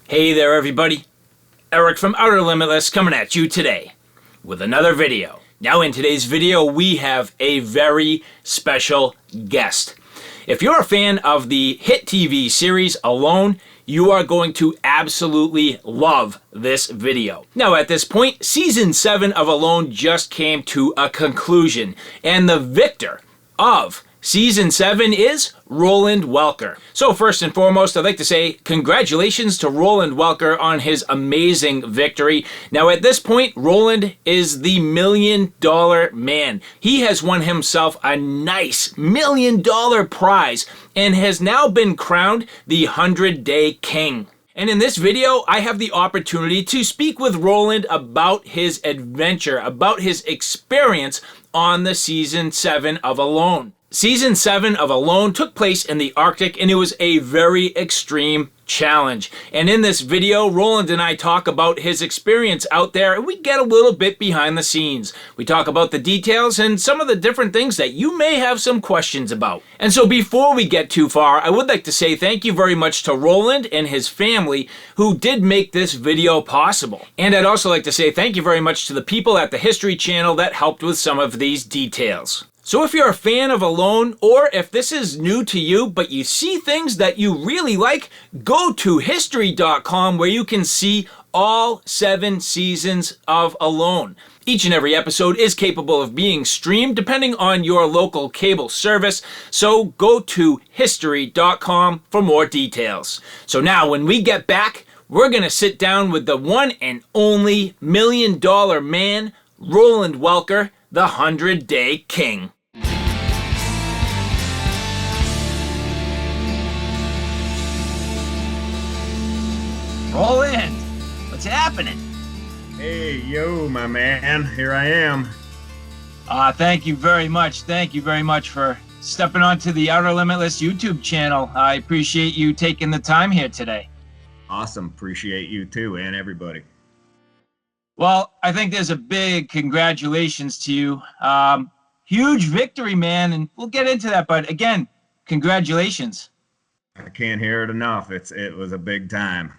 Hey there everybody, Eric from Outer Limitless coming at you today with another video. Now in today's video we have a very special guest. If you're a fan of the hit TV series Alone, you are going to absolutely love this video. Now at this point, season 7 of Alone just came to a conclusion, and the victor of Season 7 is Roland Welker. So first and foremost, I'd like to say congratulations to Roland Welker on his amazing victory. Now at this point, Roland is the $1 million man. He has won himself a nice $1 million prize and has now been crowned the 100-day king. And in this video, I have the opportunity to speak with Roland about his adventure, about his experience on the Season 7 of Alone. Season 7 of Alone took place in the Arctic, and it was a very extreme challenge. And in this video, Roland and I talk about his experience out there, and we get a little bit behind the scenes. We talk about the details and some of the different things that you may have some questions about. And so before we get too far, I would like to say thank you very much to Roland and his family who did make this video possible. And I'd also like to say thank you very much to the people at the History Channel that helped with some of these details. So if you're a fan of Alone, or if this is new to you, but you see things that you really like, go to history.com where you can see all 7 seasons of Alone. Each and every episode is capable of being streamed depending on your local cable service, so go to history.com for more details. So now when we get back, we're going to sit down with the one and only $1 million man, Roland Welker, the 100-day king. Roland, what's happening? Hey, yo, my man. Here I am. Thank you very much. Thank you very much for stepping onto the Outer Limitless YouTube channel. I appreciate you taking the time here today. Awesome. Appreciate you too, and everybody. Well, I think there's a big congratulations to you. Huge victory, man, and we'll get into that. But again, congratulations. I can't hear it enough. It was a big time.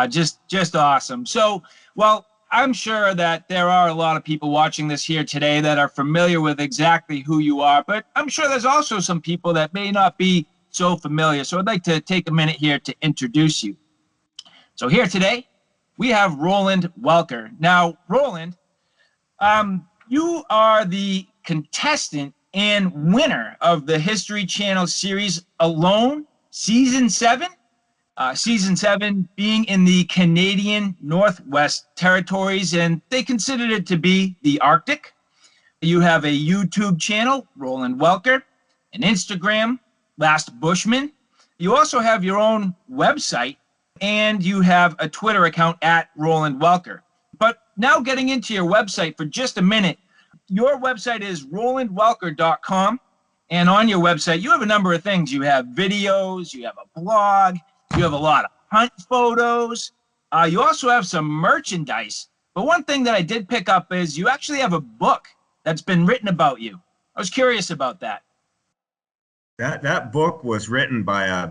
Just awesome. So, well, I'm sure that there are a lot of people watching this here today that are familiar with exactly who you are, but I'm sure there's also some people that may not be so familiar. So I'd like to take a minute here to introduce you. So here today, we have Roland Welker. Now, Roland, you are the contestant and winner of the History Channel series Alone, Season 7. Season 7 being in the Canadian Northwest Territories, and they considered it to be the Arctic. You have a YouTube channel, Roland Welker, an Instagram, Last Bushman. You also have your own website, and you have a Twitter account at Roland Welker. But now getting into your website for just a minute, your website is rolandwelker.com, and on your website you have a number of things. You have videos, you have a blog, you have a lot of hunt photos. You also have some merchandise. But one thing that I did pick up is you actually have a book that's been written about you. I was curious about that. That book was written by a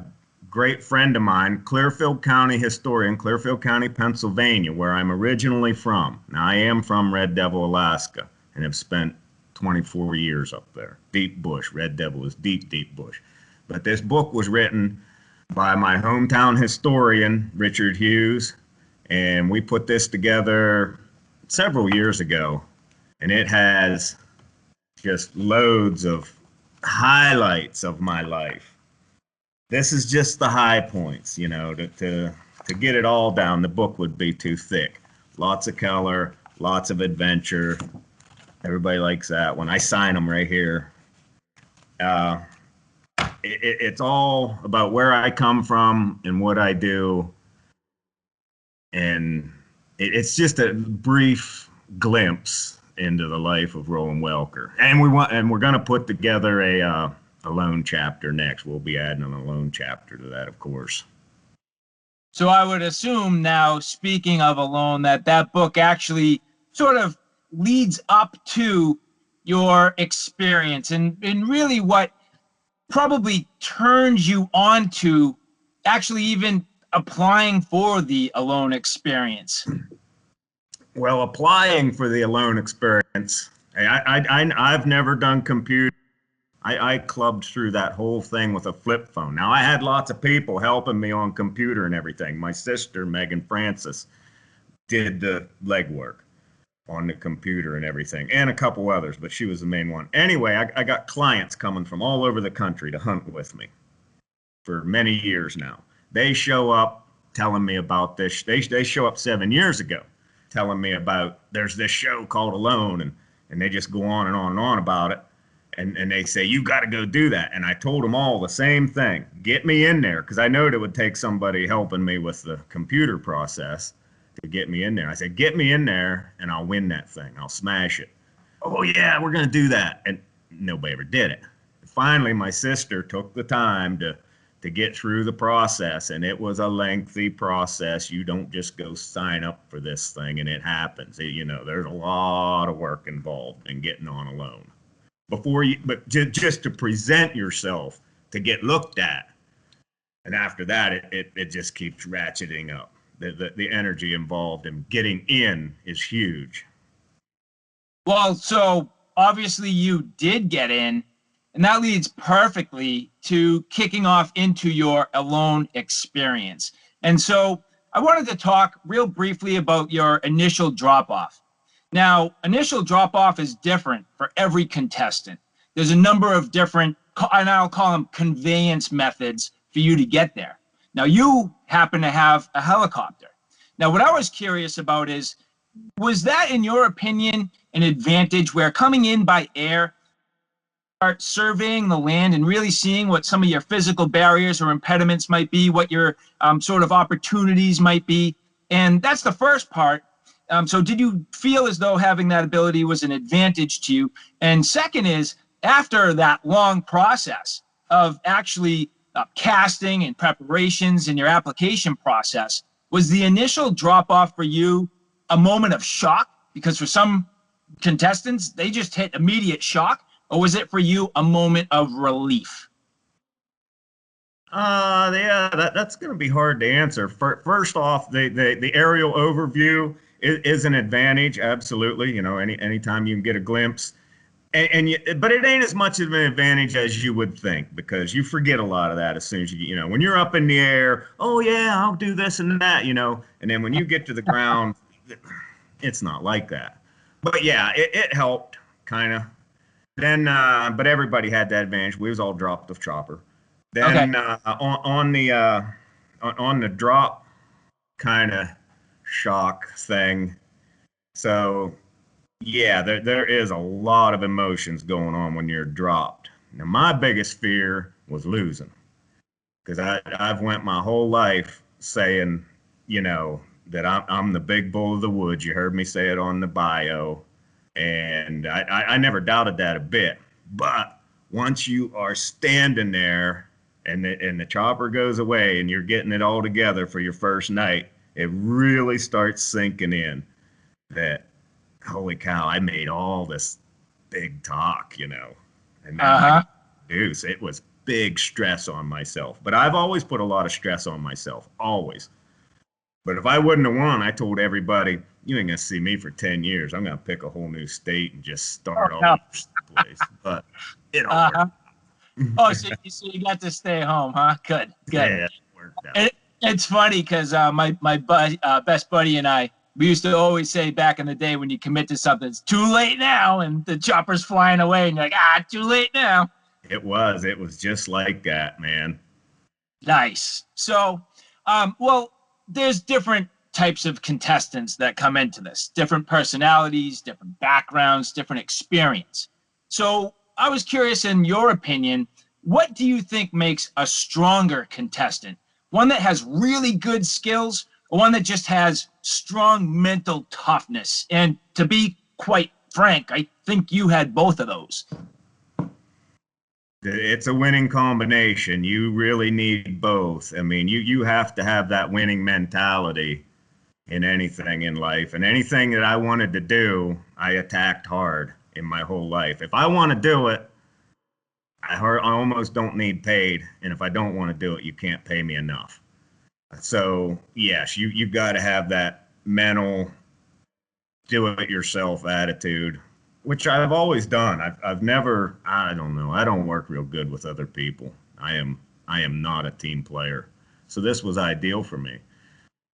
great friend of mine, Clearfield County historian, Clearfield County, Pennsylvania, where I'm originally from. Now, I am from Red Devil, Alaska, and have spent 24 years up there. Deep bush. Red Devil is deep, deep bush. But this book was written by my hometown historian, Richard Hughes, and we put this together several years ago, and it has just loads of highlights of my life. This is just the high points, you know. To get it all down, the book would be too thick. Lots of color, lots of adventure. Everybody likes that one. I sign them right here. It's all about where I come from and what I do, and it's just a brief glimpse into the life of Roland Welker. And we're going to put together a Alone chapter next. We'll be adding an Alone chapter to that, of course. So I would assume now, speaking of Alone, that book actually sort of leads up to your experience and really what probably turns you on to actually even applying for the alone experience? Well, applying for the alone experience, I've never done computer. I clubbed through that whole thing with a flip phone. Now, I had lots of people helping me on computer and everything. My sister, Megan Francis, did the legwork on the computer and everything, and a couple others, but she was the main one. Anyway, I got clients coming from all over the country to hunt with me for many years now. They show up telling me about this. They show up 7 years ago telling me about there's this show called Alone, and they just go on and on and on about it. And they say, you got to go do that. And I told them all the same thing. Get me in there, because I know it would take somebody helping me with the computer process to get me in there. I said, get me in there and I'll win that thing. I'll smash it. Oh, yeah, we're going to do that. And nobody ever did it. Finally, my sister took the time to get through the process, and it was a lengthy process. You don't just go sign up for this thing and it happens. There's a lot of work involved in getting on Alone. But just to present yourself, to get looked at. And after that, it just keeps ratcheting up. The energy involved in getting in is huge. Well, so obviously you did get in, and that leads perfectly to kicking off into your alone experience. And so I wanted to talk real briefly about your initial drop-off. Now, initial drop-off is different for every contestant. There's a number of different, and I'll call them conveyance methods for you to get there. Now, you happen to have a helicopter. Now, what I was curious about is, was that, in your opinion, an advantage where coming in by air, start surveying the land and really seeing what some of your physical barriers or impediments might be, what your sort of opportunities might be? And that's the first part. So did you feel as though having that ability was an advantage to you? And second is, after that long process of actually casting and preparations in your application process, was the initial drop-off for you a moment of shock? Because for some contestants, they just hit immediate shock. Or was it for you a moment of relief? Yeah, that's going to be hard to answer. First off, the aerial overview is an advantage, absolutely. Anytime you can get a glimpse, but it ain't as much of an advantage as you would think, because you forget a lot of that as soon as when you're up in the air. Oh yeah, I'll do this and that, and then when you get to the ground, it's not like that. But yeah, it helped kind of. Then, but everybody had that advantage. We was all dropped the chopper. Then okay. On the drop kind of shock thing. So yeah, there is a lot of emotions going on when you're dropped. Now my biggest fear was losing, because I've went my whole life saying, that I'm the big bull of the woods. You heard me say it on the bio. And I never doubted that a bit. But once you are standing there and the chopper goes away and you're getting it all together for your first night, it really starts sinking in that, holy cow, I made all this big talk, And then deuce, it was big stress on myself. But I've always put a lot of stress on myself, always. But if I wouldn't have won, I told everybody, you ain't going to see me for 10 years. I'm going to pick a whole new state and just start all over the place. But it all worked out. So you got to stay home, huh? Good. Yeah, it worked out. It's funny because my best buddy and I, we used to always say back in the day, when you commit to something, it's too late now, and the chopper's flying away, and you're like, too late now. It was just like that, man. Nice. So, there's different types of contestants that come into this, different personalities, different backgrounds, different experience. So I was curious, in your opinion, what do you think makes a stronger contestant? One that has really good skills, or one that just has strong mental toughness? And to be quite frank, I think you had both of those. It's a winning combination. You really need both. I mean, you have to have that winning mentality in anything in life. And anything that I wanted to do, I attacked hard in my whole life. If I want to do it, I almost don't need paid, and if I don't want to do it, you can't pay me enough. So yes, you've got to have that mental do-it-yourself attitude, which I've always done. I've never, I don't know, I don't work real good with other people. I am not a team player, so this was ideal for me.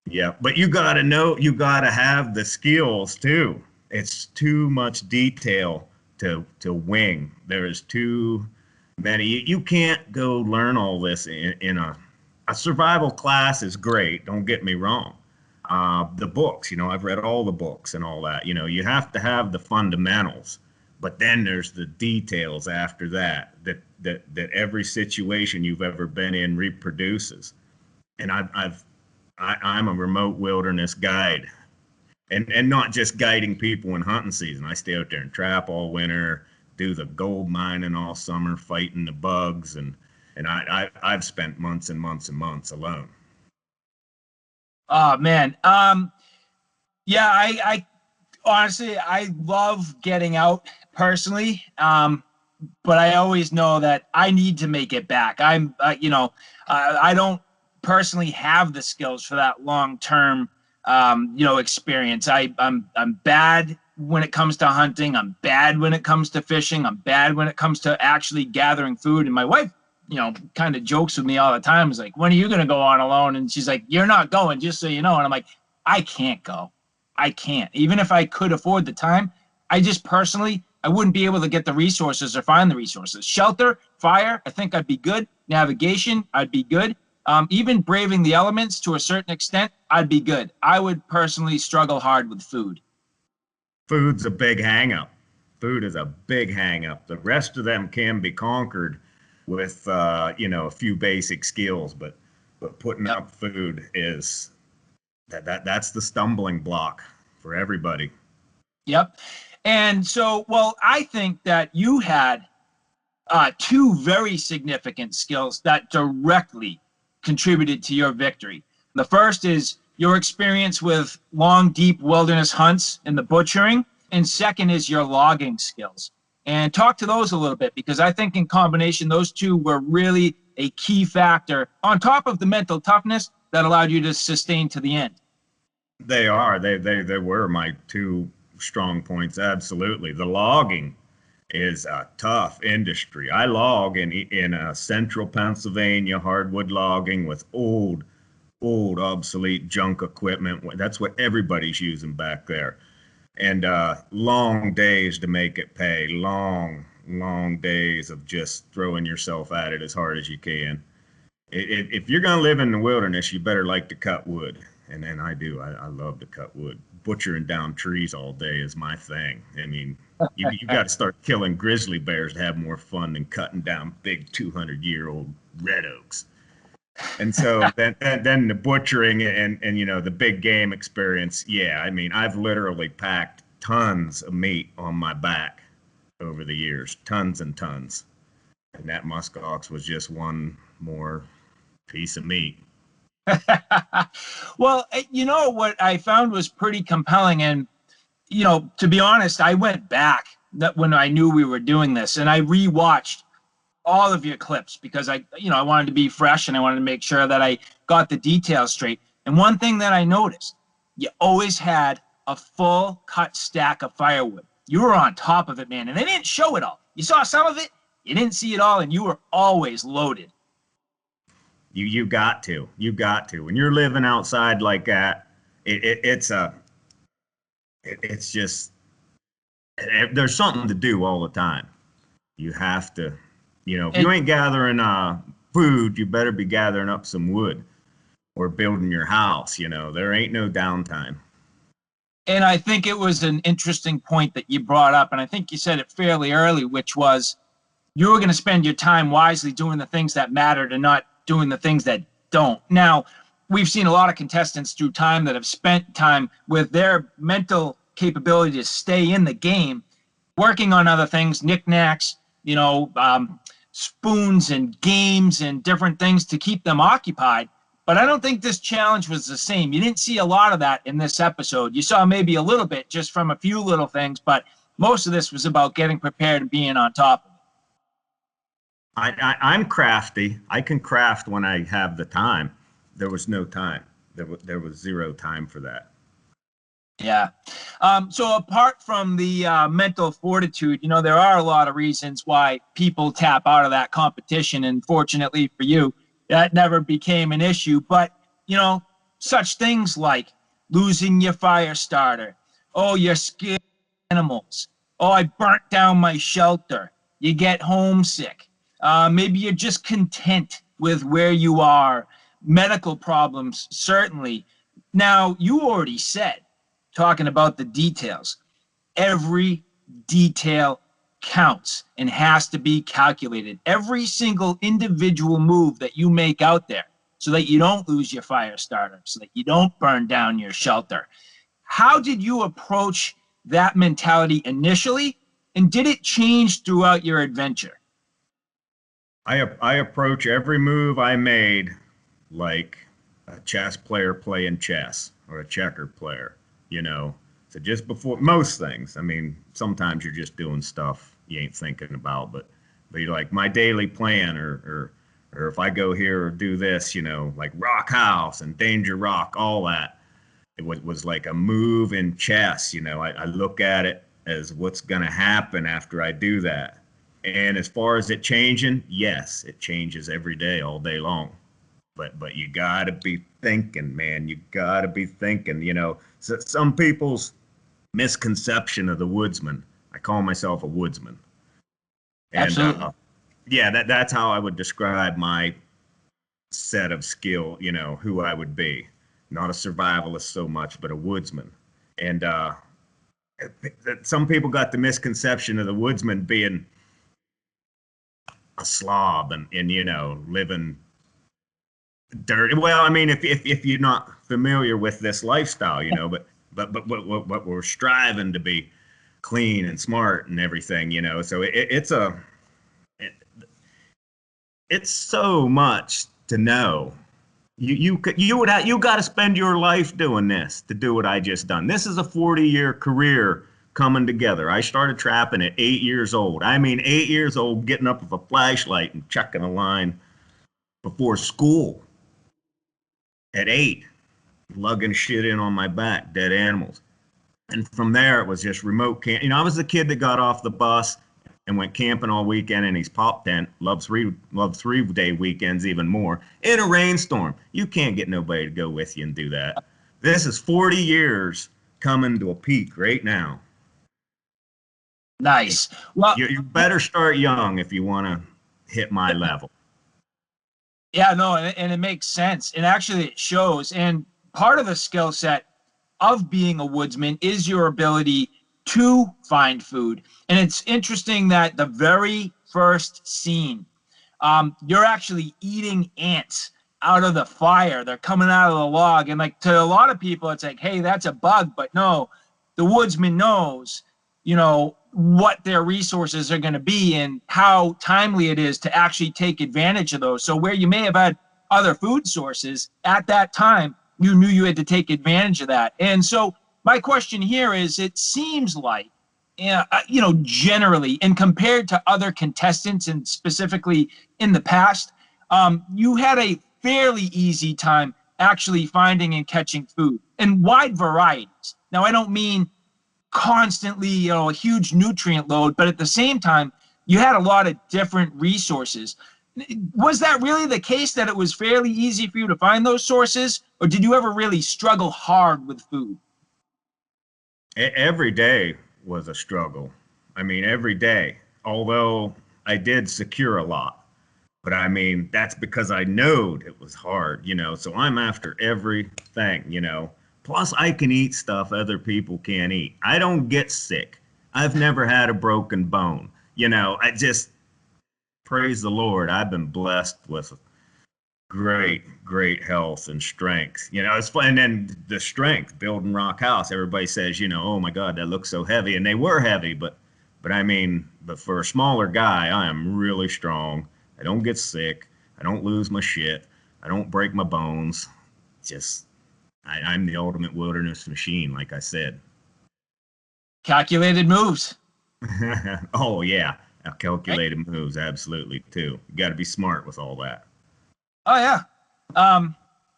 Yeah, but you got to know, you got to have the skills too. It's too much detail to wing. There is too many. You can't go learn all this in a survival class is great. Don't get me wrong. The books, I've read all the books and all that. You have to have the fundamentals, but then there's the details after that every situation you've ever been in reproduces. And I'm a remote wilderness guide, and not just guiding people in hunting season. I stay out there and trap all winter, do the gold mining all summer, fighting the bugs, and I've spent months and months and months alone. Oh man. Yeah, I honestly, I love getting out personally. But I always know that I need to make it back. I don't personally have the skills for that long-term, experience. I'm bad when it comes to hunting. I'm bad when it comes to fishing. I'm bad when it comes to actually gathering food. And my wife, kind of jokes with me all the time. Is like, when are you going to go on alone? And she's like, you're not going, just so you know. And I'm like, I can't go. I can't. Even if I could afford the time, I just personally, I wouldn't be able to get the resources or find the resources. Shelter, fire, I think I'd be good. Navigation, I'd be good. Even braving the elements to a certain extent, I'd be good. I would personally struggle hard with food. Food's a big hang-up. Food is a big hang-up. The rest of them can be conquered with, a few basic skills, but putting up food is that's the stumbling block for everybody. Yep. And so, well, I think that you had two very significant skills that directly contributed to your victory. The first is your experience with long, deep wilderness hunts and the butchering. And second is your logging skills. And talk to those a little bit, because I think in combination, those two were really a key factor on top of the mental toughness that allowed you to sustain to the end. They are. They were my two strong points. Absolutely. The logging is a tough industry. I log in central Pennsylvania, hardwood logging with old, obsolete junk equipment. That's what everybody's using back there. And long days to make it pay. Long days of just throwing yourself at it as hard as you can. If you're going to live in the wilderness, you better like to cut wood. And then I do. I love to cut wood. Butchering down trees all day is my thing. I mean, you got to start killing grizzly bears to have more fun than cutting down big 200-year-old red oaks. And so then the butchering and the big game experience. Yeah, I mean, I've literally packed tons of meat on my back over the years, tons and tons. And that muskox was just one more piece of meat. Well, what I found was pretty compelling. And, to be honest, I went back when I knew we were doing this, and I rewatched all of your clips because I wanted to be fresh and I wanted to make sure that I got the details straight. And one thing that I noticed, you always had a full cut stack of firewood. You were on top of it, man, and they didn't show it all. You saw some of it, you didn't see it all, and you were always loaded. You got to. When you're living outside like that, it's just, there's something to do all the time. You have to, if you ain't gathering food, you better be gathering up some wood or building your house. There ain't no downtime. And I think it was an interesting point that you brought up, and I think you said it fairly early, which was you were going to spend your time wisely doing the things that mattered and not doing the things that don't. Now, we've seen a lot of contestants through time that have spent time with their mental capability to stay in the game, working on other things, knickknacks, spoons and games and different things to keep them occupied. But I don't think this challenge was the same. You didn't see a lot of that in this episode. You saw maybe a little bit just from a few little things, but most of this was about getting prepared and being on top of it. I'm crafty. I can craft when I have the time. There was no time. There was zero time for that. Yeah. So apart from the mental fortitude, there are a lot of reasons why people tap out of that competition. And fortunately for you, that never became an issue. But, such things like losing your fire starter. Oh, you're scared of animals. Oh, I burnt down my shelter. You get homesick. Maybe you're just content with where you are. Medical problems, certainly. Now, you already said, talking about the details. Every detail counts and has to be calculated. Every single individual move that you make out there so that you don't lose your fire starter, so that you don't burn down your shelter. How did you approach that mentality initially? And did it change throughout your adventure? I approach every move I made like a chess player playing chess or a checker player, you know. So just before most things, I mean, sometimes you're just doing stuff you ain't thinking about, but you're like my daily plan or if I go here or do this, like Rock House and Danger Rock, all that. It was like a move in chess, I look at it as what's going to happen after I do that. And as far as it changing, yes, it changes every day, all day long. But you gotta be thinking, man. You gotta be thinking. So some people's misconception of the woodsman. I call myself a woodsman, and Absolutely. yeah, that's how I would describe my set of skill. Who I would be. Not a survivalist so much, but a woodsman. And some people got the misconception of the woodsman being a slob and living dirty. Well, I mean, if you're not familiar with this lifestyle, but what we're striving to be clean and smart and everything, So it, it's so much to know. You got to spend your life doing this to do what I just done. This is a 40-year career coming together. I started trapping at 8 years old. I mean, 8 years old, getting up with a flashlight and checking a line before school. At 8, lugging shit in on my back, dead animals. And from there, it was just remote camp. I was the kid that got off the bus and went camping all weekend in his pop tent. Loved 3-day weekends even more. In a rainstorm. You can't get nobody to go with you and do that. This is 40 years coming to a peak right now. Nice. Well, You better start young if you want to hit my level. yeah, no, and it makes sense. And actually, it shows. And part of the skill set of being a woodsman is your ability to find food. And it's interesting that the very first scene, you're actually eating ants out of the fire. They're coming out of the log. And like to a lot of people, it's like, hey, that's a bug. But no, the woodsman knows, what their resources are going to be and how timely it is to actually take advantage of those. So where you may have had other food sources at that time, you knew you had to take advantage of that. And so my question here is, it seems like, generally, and compared to other contestants and specifically in the past, you had a fairly easy time actually finding and catching food and wide varieties. Now, I don't mean constantly, a huge nutrient load, but at the same time, you had a lot of different resources. Was that really the case, that it was fairly easy for you to find those sources, or did you ever really struggle hard with food? Every day was a struggle. I mean, every day. Although I did secure a lot, but I mean, that's because I knowed it was hard, So I'm after everything. Plus, I can eat stuff other people can't eat. I don't get sick. I've never had a broken bone. I just praise the Lord. I've been blessed with great health and strength. It's fun. And then the strength, building Rock House. Everybody says, oh my God, that looks so heavy, and they were heavy, but I mean, but for a smaller guy, I am really strong. I don't get sick. I don't lose my shit. I don't break my bones. Just I'm the ultimate wilderness machine, like I said. Calculated moves. Oh yeah, Calculated moves, absolutely, too. You got to be smart with all that. Oh yeah.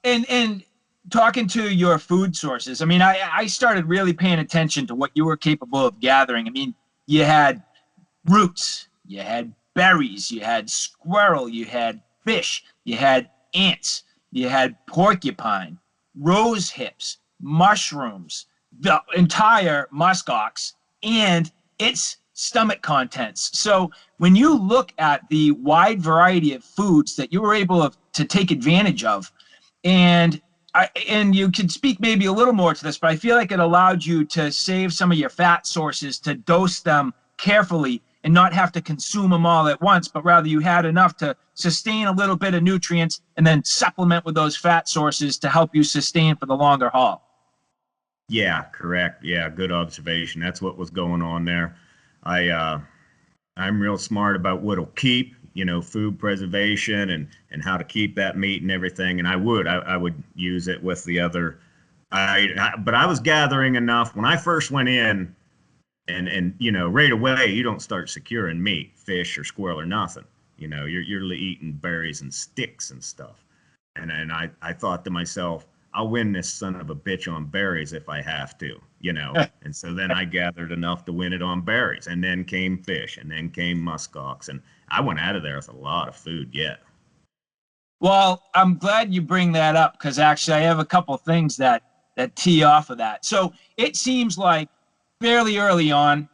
And talking to your food sources, I mean, I started really paying attention to what you were capable of gathering. I mean, you had roots, you had berries, you had squirrel, you had fish, you had ants, you had porcupine, rose hips, mushrooms, the entire muskox, and its stomach contents. So when you look at the wide variety of foods that you were able to take advantage of, and and you could speak maybe a little more to this, but I feel like it allowed you to save some of your fat sources, to dose them carefully and not have to consume them all at once, but rather you had enough to sustain a little bit of nutrients and then supplement with those fat sources to help you sustain for the longer haul. Yeah, correct. Yeah, good observation. That's what was going on there. I'm real smart about what'll keep, food preservation and how to keep that meat and everything. And I would use it with the other. But I was gathering enough when I first went in, and right away you don't start securing meat, fish or squirrel or nothing. You're eating berries and sticks and stuff. And I thought to myself, I'll win this son of a bitch on berries if I have to, And so then I gathered enough to win it on berries, and then came fish, and then came muskox, and I went out of there with a lot of food yet. Well, I'm glad you bring that up, because actually I have a couple things that tee off of that. So it seems like fairly early on,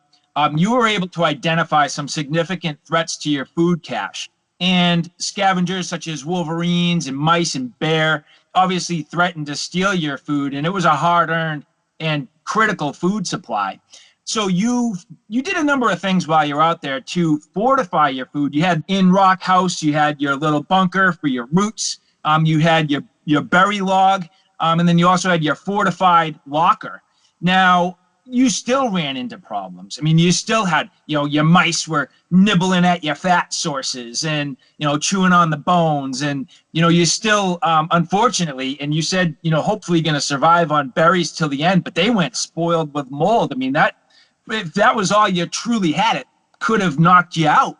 you were able to identify some significant threats to your food cache. And scavengers such as wolverines and mice and bear obviously threatened to steal your food, and it was a hard-earned and critical food supply. So you did a number of things while you're out there to fortify your food. You had in Rock House, you had your little bunker for your roots. You had your berry log, and then you also had your fortified locker. Now, you still ran into problems. I mean, you still had, your mice were nibbling at your fat sources and, chewing on the bones. And, you still, unfortunately, and you said, hopefully going to survive on berries till the end, but they went spoiled with mold. I mean, if that was all you truly had, it could have knocked you out.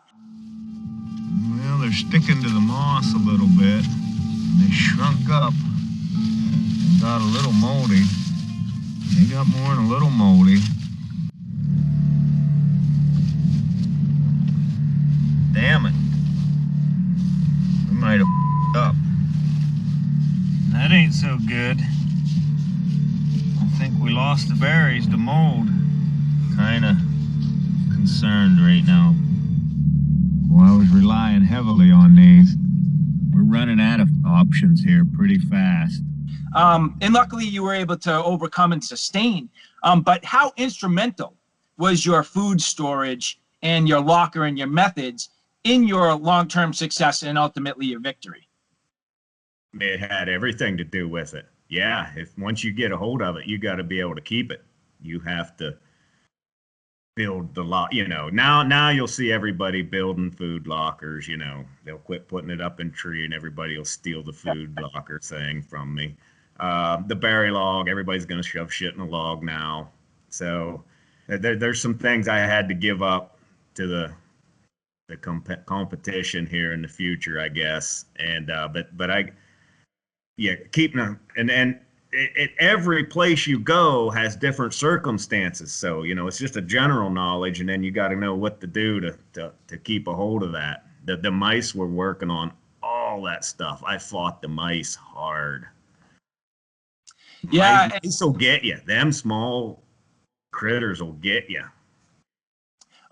Well, they're sticking to the moss a little bit. They shrunk up and got a little moldy. They got more than a little moldy. Damn it. We might have up. That ain't so good. I think we lost the berries to mold. Kinda concerned right now. Well, I was relying heavily on these. We're running out of options here pretty fast. And luckily you were able to overcome and sustain. But how instrumental was your food storage and your locker and your methods in your long-term success and ultimately your victory? It had everything to do with it. Yeah, once you get a hold of it, you got to be able to keep it. You have to build the lot. Now you'll see everybody building food lockers. They'll quit putting it up in tree, and everybody will steal the food locker thing from me. The berry log, everybody's going to shove shit in a log now. So there's some things I had to give up to the competition here in the future, I guess. And keeping them, and every place you go has different circumstances. So it's just a general knowledge, and then you got to know what to do to keep a hold of that. The mice were working on all that stuff. I fought the mice hard. Yeah, mice will get you. Them small critters will get you.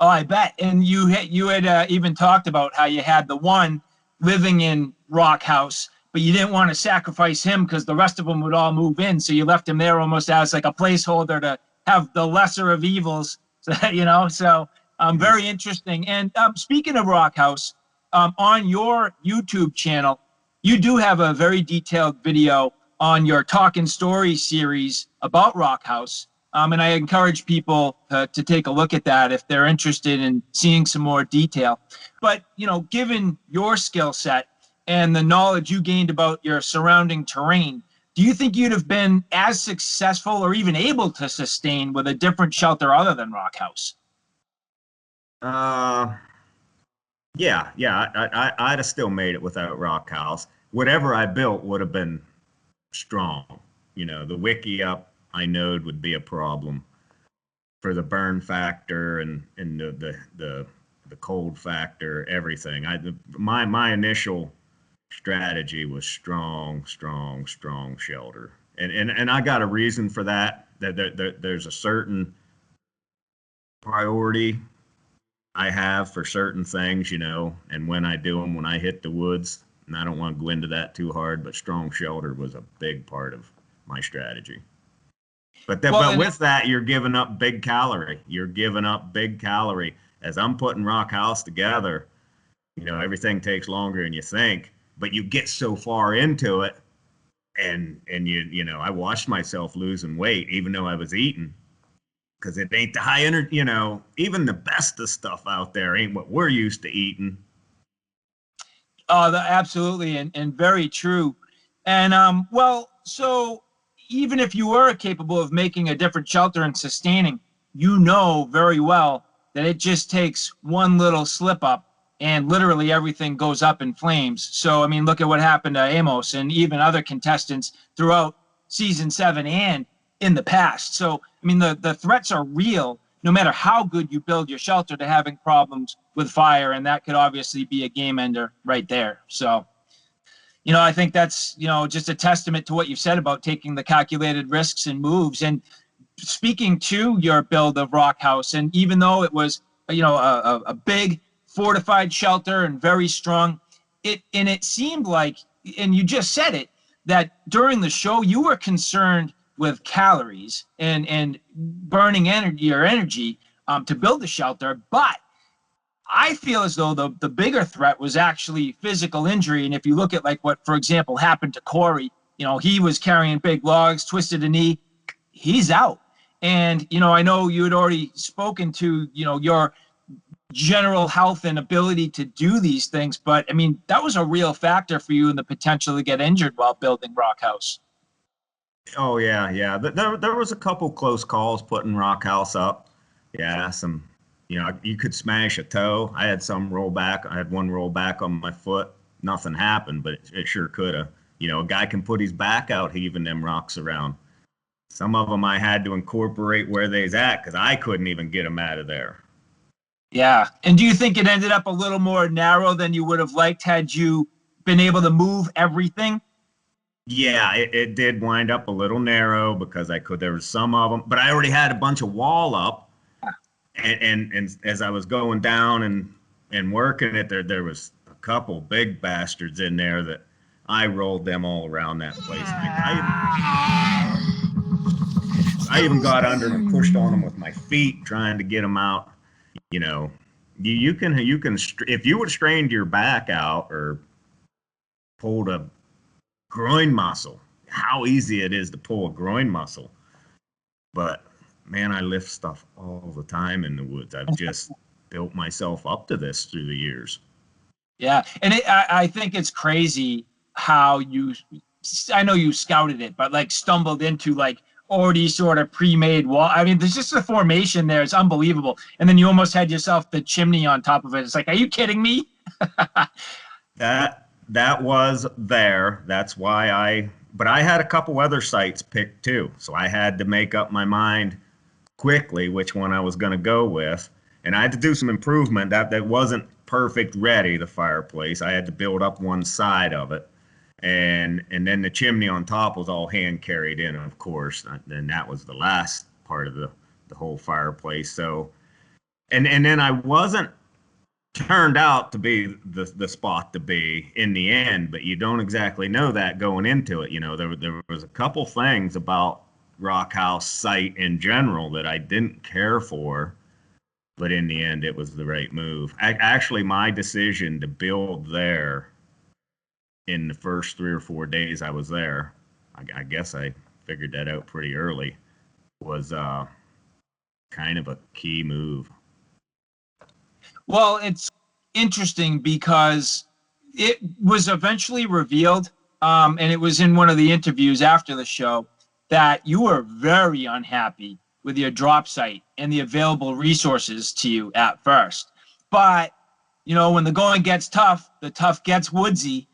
Oh, I bet. And you had even talked about how you had the one living in Rock House, but you didn't want to sacrifice him because the rest of them would all move in. So you left him there almost as like a placeholder to have the lesser of evils. So, very interesting. And speaking of Rock House, on your YouTube channel, you do have a very detailed video on your Talkin' Story series about Rock House. And I encourage people to take a look at that if they're interested in seeing some more detail. But, given your skill set and the knowledge you gained about your surrounding terrain, do you think you'd have been as successful or even able to sustain with a different shelter other than Rock House? Yeah. I'd have still made it without rock house. Whatever I built would have been strong. The wiki up I knowed would be a problem for the burn factor and the cold factor, everything. My initial strategy was strong shelter, and I got a reason for that. There's a certain priority I have for certain things, and when I do them, when I hit the woods, and I don't want to go into that too hard, but strong shelter was a big part of my strategy. But with that, you're giving up big calorie. You're giving up big calorie. As I'm putting rock house together, everything takes longer than you think, but you get so far into it, and I watched myself losing weight even though I was eating, because it ain't the high energy. Even the best of stuff out there ain't what we're used to eating. Absolutely, and very true. And well, so even if you were capable of making a different shelter and sustaining, you know very well that it just takes one little slip up and literally everything goes up in flames. So, I mean, look at what happened to Amos and even other contestants throughout season 7 and in the past. So, I mean, the threats are real, no matter how good you build your shelter, to having problems with fire. And that could obviously be a game ender right there. So, I think that's, just a testament to what you've said about taking the calculated risks and moves. And speaking to your build of Rock House, and even though it was, a big fortified shelter and very strong, it seemed like, and you just said it, that during the show you were concerned with calories and burning energy to build the shelter, but I feel as though the bigger threat was actually physical injury. And if you look at like what, for example, happened to Corey, he was carrying big logs, twisted a knee, he's out. And, I know you had already spoken to, your general health and ability to do these things, but I mean, that was a real factor for you in the potential to get injured while building Rock House. Oh yeah. There was a couple close calls putting rock house up. Yeah, some. You could smash a toe. I had some roll back. I had one roll back on my foot. Nothing happened, but it sure could have. A guy can put his back out heaving them rocks around. Some of them I had to incorporate where they's at because I couldn't even get them out of there. Yeah. And do you think it ended up a little more narrow than you would have liked had you been able to move everything? Yeah, it did wind up a little narrow because there was some of them, but I already had a bunch of wall up. And as I was going down and working it, there was a couple big bastards in there that I rolled them all around that place. I even got under them and pushed on them with my feet trying to get them out. You can if you would have strained your back out or pulled a groin muscle, how easy it is to pull a groin muscle. But man, I lift stuff all the time in the woods. I've just built myself up to this through the years. Yeah, and I think it's crazy how I know you scouted it, but like stumbled into like already sort of pre-made wall. I mean, there's just a formation there. It's unbelievable. And then you almost had yourself the chimney on top of it. It's like, are you kidding me? That was there. That's why but I had a couple other sites picked too. So I had to make up my mind quickly which one I was going to go with. And I had to do some improvement. That wasn't perfect ready, the fireplace. I had to build up one side of it. And then the chimney on top was all hand carried in, of course. And that was the last part of the whole fireplace. So, and then I wasn't turned out to be the spot to be in the end, but you don't exactly know that going into it. There was a couple things about Rock House site in general that I didn't care for, but in the end, it was the right move. Actually, my decision to build there in the first 3 or 4 days I was there, I guess I figured that out pretty early, was kind of a key move. Well, it's interesting because it was eventually revealed, and it was in one of the interviews after the show, that you were very unhappy with your drop site and the available resources to you at first. But You know, when the going gets tough, the tough gets woodsy.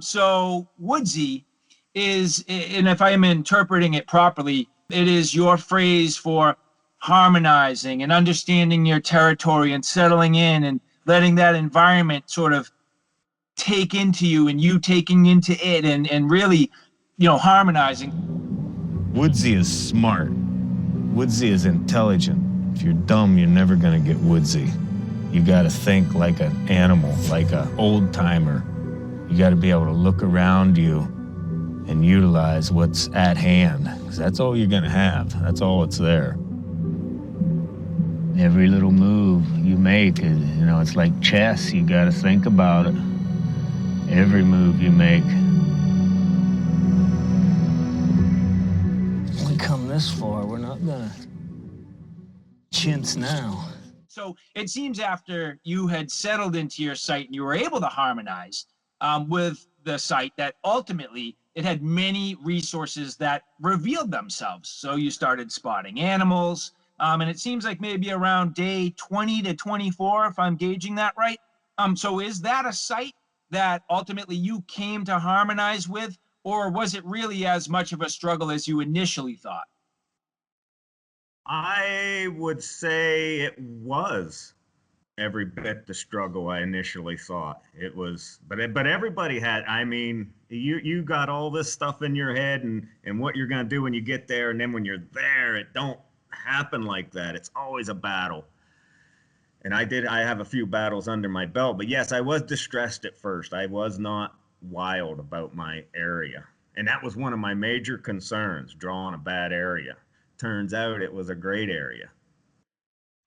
So woodsy is, and if I am interpreting it properly, it is your phrase for harmonizing and understanding your territory and settling in and letting that environment sort of take into you and you taking into it and really, you know, harmonizing. Woodsy is smart. Woodsy is intelligent. If you're dumb, you're never gonna get woodsy. You gotta think like an animal, like an old timer. You gotta be able to look around you and utilize what's at hand, because that's all you're gonna have. That's all that's there. Every little move you make is, you know, it's like chess. You gotta think about it. Every move you make. We come this far, we're not gonna chintz now. So it seems after you had settled into your site and you were able to harmonize with the site, that ultimately it had many resources that revealed themselves. So you started spotting animals, and it seems like maybe around day 20 to 24, if I'm gauging that right. So is that a site that ultimately you came to harmonize with, or was it really as much of a struggle as you initially thought? I would say it was every bit the struggle I initially thought it was. But everybody had. I mean, you got all this stuff in your head and what you're gonna do when you get there, and then when you're there, it don't happen like that. It's always a battle. And I have a few battles under my belt. But yes, I was distressed at first. I was not wild about my area, and that was one of my major concerns: drawing a bad area. Turns out it was a great area.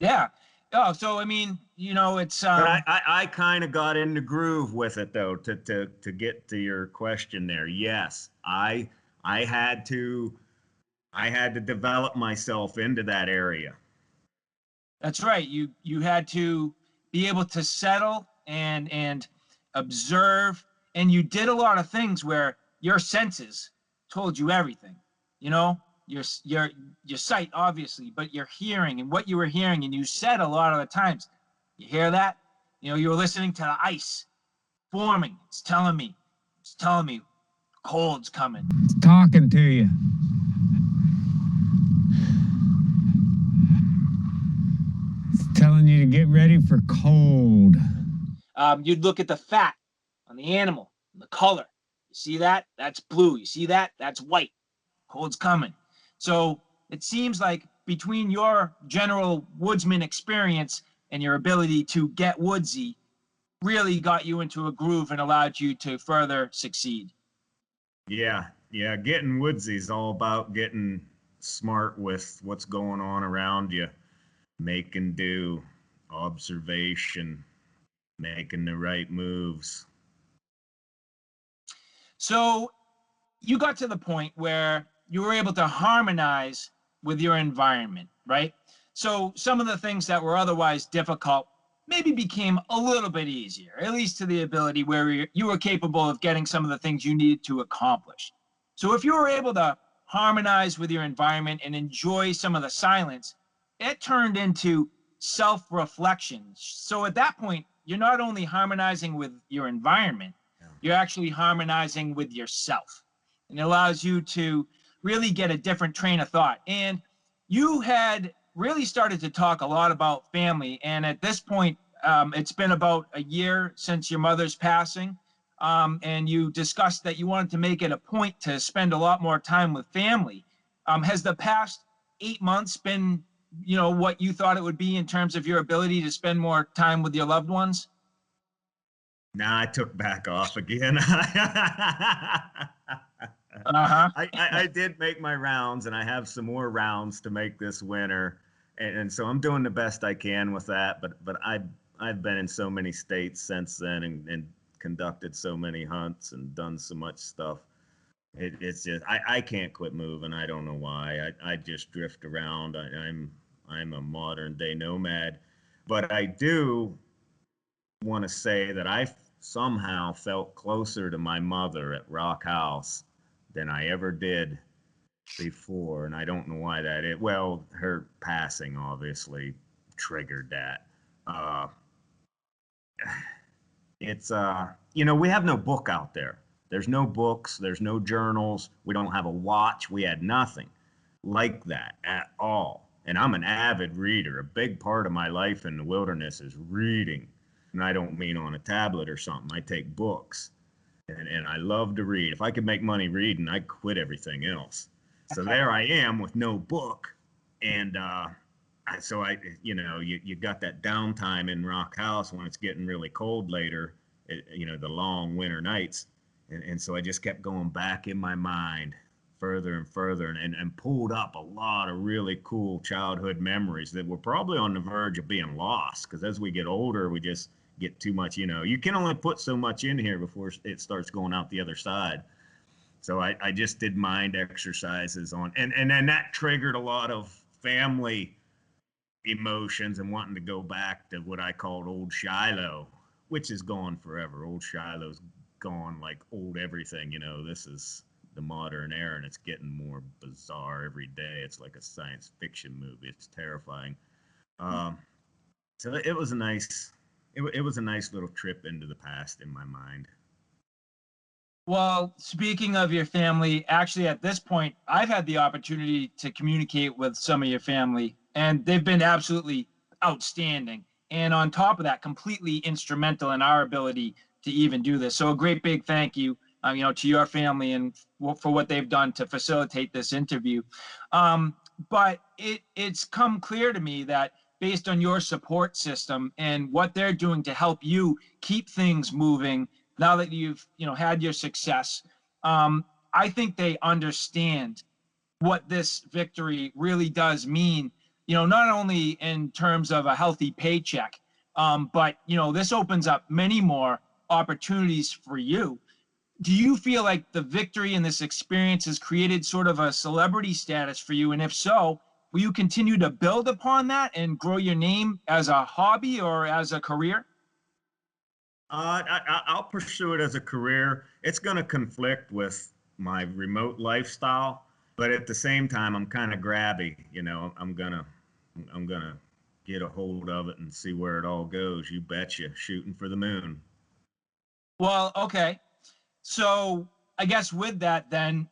Yeah. Oh, so I mean, you know, it's But I kind of got in the groove with it though, to get to your question there. Yes, I had to develop myself into that area. That's right. You had to be able to settle and observe, and you did a lot of things where your senses told you everything. You know, your sight obviously, but your hearing and what you were hearing, and you said a lot of the times, you hear that? You know, you were listening to the ice forming. It's telling me cold's coming. It's talking to you. It's telling you to get ready for cold. You'd look at the fat on the animal, the color. You see that? That's blue. You see that? That's white. Cold's coming. So it seems like between your general woodsman experience and your ability to get woodsy really got you into a groove and allowed you to further succeed. Yeah, getting woodsy is all about getting smart with what's going on around you, making do, observation, making the right moves. So you got to the point where you were able to harmonize with your environment, right? So some of the things that were otherwise difficult maybe became a little bit easier, at least to the ability where you were capable of getting some of the things you needed to accomplish. So if you were able to harmonize with your environment and enjoy some of the silence, it turned into self-reflection. So at that point, you're not only harmonizing with your environment, you're actually harmonizing with yourself. And it allows you to really get a different train of thought. And you had really started to talk a lot about family. And at this point, it's been about a year since your mother's passing. And you discussed that you wanted to make it a point to spend a lot more time with family. Has the past 8 months been, you know, what you thought it would be in terms of your ability to spend more time with your loved ones? Nah, I took back off again. Uh-huh. I did make my rounds, and I have some more rounds to make this winter, and so I'm doing the best I can with that. But I've been in so many states since then, and conducted so many hunts and done so much stuff. It's just I can't quit moving. I don't know why. I just drift around. I'm a modern day nomad, but I do want to say that I somehow felt closer to my mother at Rock House than I ever did before, and I don't know why that is. Well, her passing obviously triggered that. it's you know, we have no book out there. There's no books, there's no journals, we don't have a watch, we had nothing like that at all. And I'm an avid reader. A big part of my life in the wilderness is reading. And I don't mean on a tablet or something. I take books. And I love to read. If I could make money reading, I'd quit everything else. So there I am with no book. And so you know, you got that downtime in Rock House when it's getting really cold later, you know, the long winter nights. And so I just kept going back in my mind further and further and pulled up a lot of really cool childhood memories that were probably on the verge of being lost. Because as we get older, we just get too much, you know, you can only put so much in here before it starts going out the other side. So I just did mind exercises on, and then that triggered a lot of family emotions and wanting to go back to what I called old Shiloh, which is gone forever. Old Shiloh's gone like old everything, you know. This is the modern era, and it's getting more bizarre every day. It's like a science fiction movie. It's terrifying. So it was a nice, it was a nice little trip into the past in my mind. Well, speaking of your family, actually at this point, I've had the opportunity to communicate with some of your family, and they've been absolutely outstanding. And on top of that, completely instrumental in our ability to even do this. So a great big thank you, you know, to your family and for what they've done to facilitate this interview. But it's come clear to me that based on your support system and what they're doing to help you keep things moving, now that you've, you know, had your success, I think they understand what this victory really does mean, you know, not only in terms of a healthy paycheck, but, you know, this opens up many more opportunities for you. Do you feel like the victory in this experience has created sort of a celebrity status for you? And if so, will you continue to build upon that and grow your name as a hobby or as a career? I'll pursue it as a career. It's going to conflict with my remote lifestyle, but at the same time, I'm kind of grabby. You know, I'm gonna get a hold of it and see where it all goes. You betcha, shooting for the moon. Well, okay. So I guess with that, then,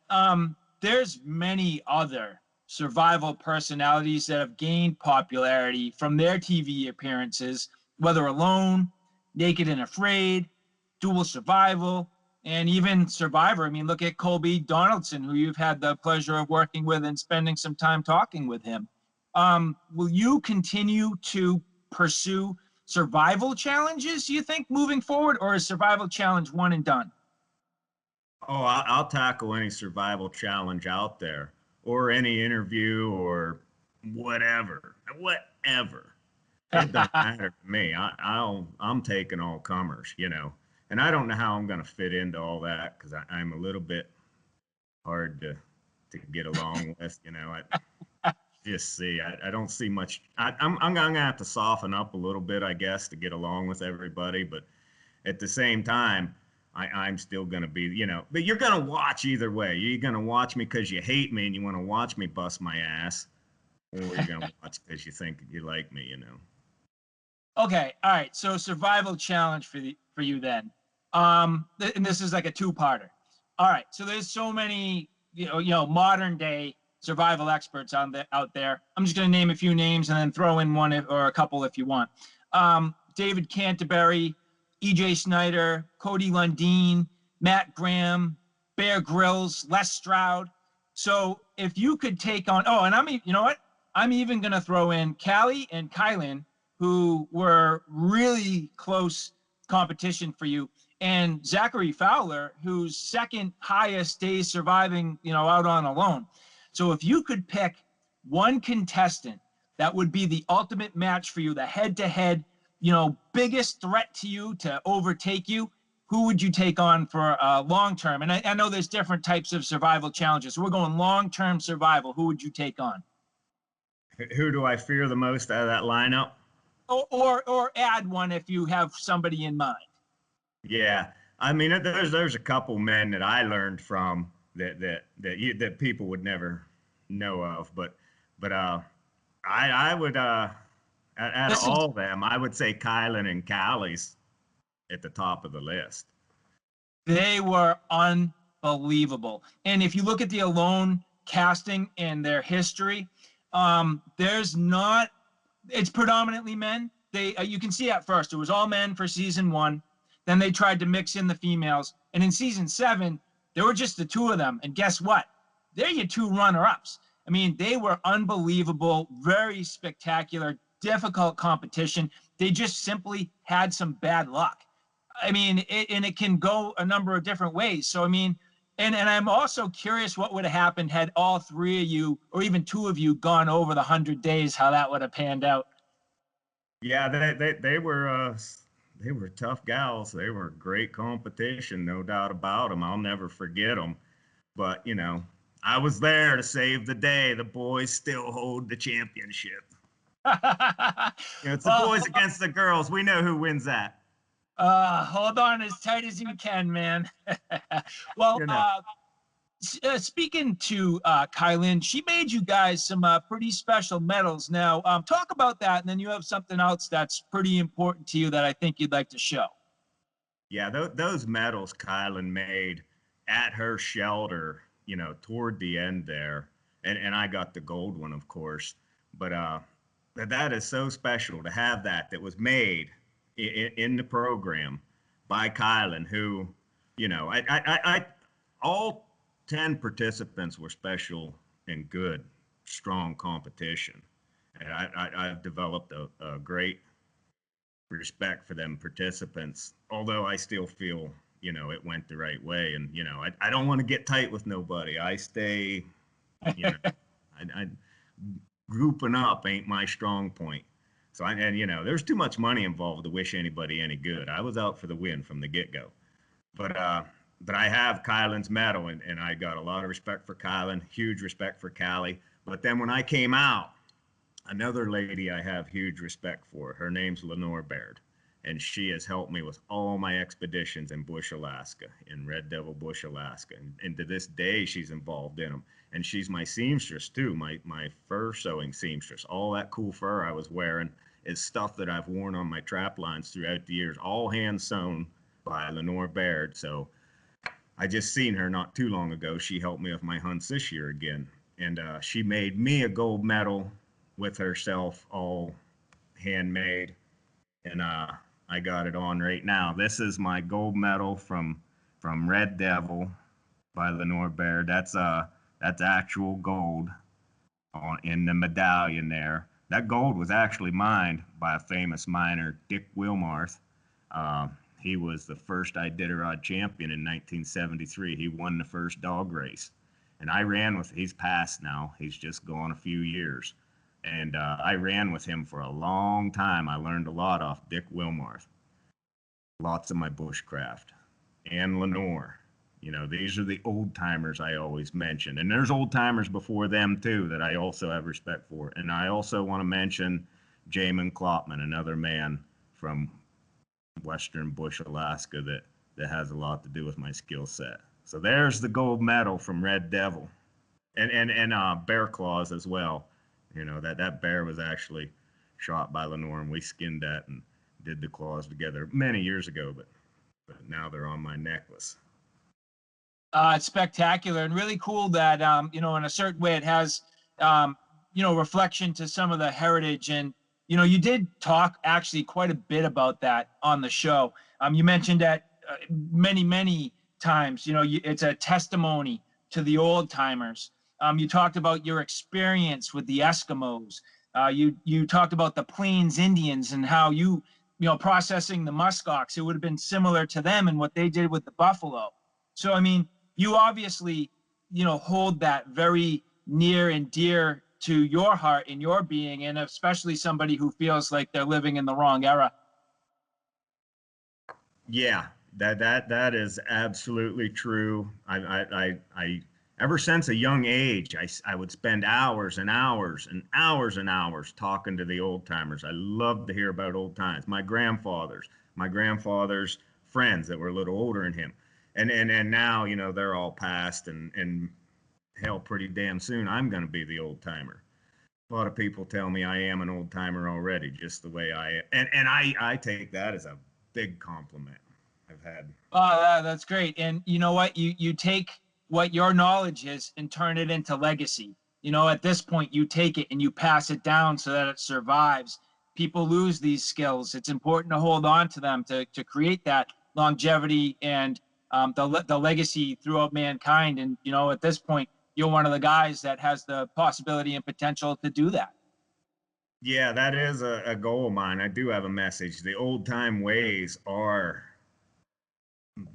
there's many other survival personalities that have gained popularity from their TV appearances, whether alone, Naked and Afraid, Dual Survival, and even Survivor. I mean, look at Colby Donaldson, who you've had the pleasure of working with and spending some time talking with him. Will you continue to pursue survival challenges, you think, moving forward, or is survival challenge one and done? Oh, I'll tackle any survival challenge out there, or any interview, or whatever, whatever. It don't matter to me. I'm taking all comers, you know, and I don't know how I'm going to fit into all that because I'm a little bit hard to get along with, you know. I just see, I don't see much. I'm going to have to soften up a little bit, I guess, to get along with everybody. But at the same time, I'm still going to be, you know, but you're going to watch either way. You're going to watch me because you hate me and you want to watch me bust my ass, or you're going to watch because you think you like me, you know. Okay, all right. So survival challenge for you then. And this is like a two-parter. All right. So there's so many, you know, modern day survival experts out there. I'm just going to name a few names and then throw in one or a couple if you want. David Canterbury, E.J. Snyder, Cody Lundin, Matt Graham, Bear Grylls, Les Stroud. So if you could take on, oh, and you know what? I'm even going to throw in Callie and Kylan, who were really close competition for you, and Zachary Fowler, who's second highest days surviving, you know, out on alone. So if you could pick one contestant that would be the ultimate match for you, the head-to-head, you know, biggest threat to you to overtake you, who would you take on for long term? And I know there's different types of survival challenges. So we're going long-term survival. Who would you take on? Who do I fear the most out of that lineup? Or add one if you have somebody in mind. Yeah, I mean, there's a couple men that I learned from that people would never know of, but I would out of all of them, I would say Kylan and Callie's at the top of the list. They were unbelievable. And if you look at the Alone casting and their history, there's not, it's predominantly men. You can see at first, it was all men for season 1. Then they tried to mix in the females. And in season 7, there were just the 2 of them. And guess what? They're your 2 runner-ups. I mean, they were unbelievable, very spectacular, difficult competition. They just simply had some bad luck. I mean, it can go a number of different ways. So, I mean, and I'm also curious what would have happened had all 3 of you, or even 2 of you, gone over the 100 days, how that would have panned out. Yeah, they were tough gals. They were great competition, no doubt about them. I'll never forget them. But, you know, I was there to save the day. The boys still hold the championship. It's the boys against the girls. We know who wins that. Hold on as tight as you can, man. Well, You know. Speaking to Kylan, she made you guys some pretty special medals. Now, talk about that, and then you have something else that's pretty important to you that I think you'd like to show. Yeah, those medals Kylan made at her shelter, you know, toward the end there, and I got the gold one, of course. But that is so special to have that was made in the program by Kylan, who, you know, I all 10 participants were special and good, strong competition. And I've developed a great respect for them participants, although I still feel, you know, it went the right way. And, you know, I don't want to get tight with nobody. I stay, you know, I grouping up ain't my strong point. So, and you know, there's too much money involved to wish anybody any good. I was out for the win from the get-go. But I have Kylan's medal, and I got a lot of respect for Kylan, huge respect for Callie. But then when I came out, another lady I have huge respect for, her name's Lenore Baird, and she has helped me with all my expeditions in Bush, Alaska, in Red Devil Bush, Alaska. And to this day, she's involved in them. And she's my seamstress, too, my fur sewing seamstress. All that cool fur I was wearing is stuff that I've worn on my trap lines throughout the years, all hand sewn by Lenore Baird. So I just seen her not too long ago. She helped me with my hunts this year again. And she made me a gold medal with herself, all handmade. And I got it on right now. This is my gold medal from Red Devil by Lenore Baird. That's actual gold in the medallion there. That gold was actually mined by a famous miner, Dick Wilmarth. He was the first Iditarod champion in 1973. He won the first dog race. And I ran with, he's passed now. He's just gone a few years. And I ran with him for a long time. I learned a lot off Dick Wilmarth. Lots of my bushcraft. And Lenore. You know, these are the old timers I always mention. And there's old timers before them, too, that I also have respect for. And I also want to mention Jamin Klopman, another man from Western Bush, Alaska, that has a lot to do with my skill set. So there's the gold medal from Red Devil. And bear claws as well. You know, that bear was actually shot by Lenore, and we skinned that and did the claws together many years ago, but now they're on my necklace. It's spectacular and really cool that, you know, in a certain way it has, you know, reflection to some of the heritage. And, you know, you did talk actually quite a bit about that on the show. You mentioned that many times, you know, it's a testimony to the old timers. You talked about your experience with the Eskimos. You talked about the Plains Indians and how you know, processing the muskox, it would have been similar to them and what they did with the buffalo. So, I mean, you obviously, you know, hold that very near and dear to your heart and your being, and especially somebody who feels like they're living in the wrong era. Yeah, that is absolutely true. I ever since a young age, I would spend hours and hours and hours and hours talking to the old timers. I love to hear about old times. My grandfather's friends that were a little older than him. And now, you know, they're all passed, and hell, pretty damn soon I'm going to be the old timer. A lot of people tell me I am an old timer already, just the way I am. And I take that as a big compliment I've had. Oh, that's great. And you know what? You take what your knowledge is and turn it into legacy. You know, at this point, you take it and you pass it down so that it survives. People lose these skills. It's important to hold on to them to create that longevity and the legacy throughout mankind. And, you know, at this point, you're one of the guys that has the possibility and potential to do that. Yeah, that is a goal of mine. I do have a message. The old time ways are,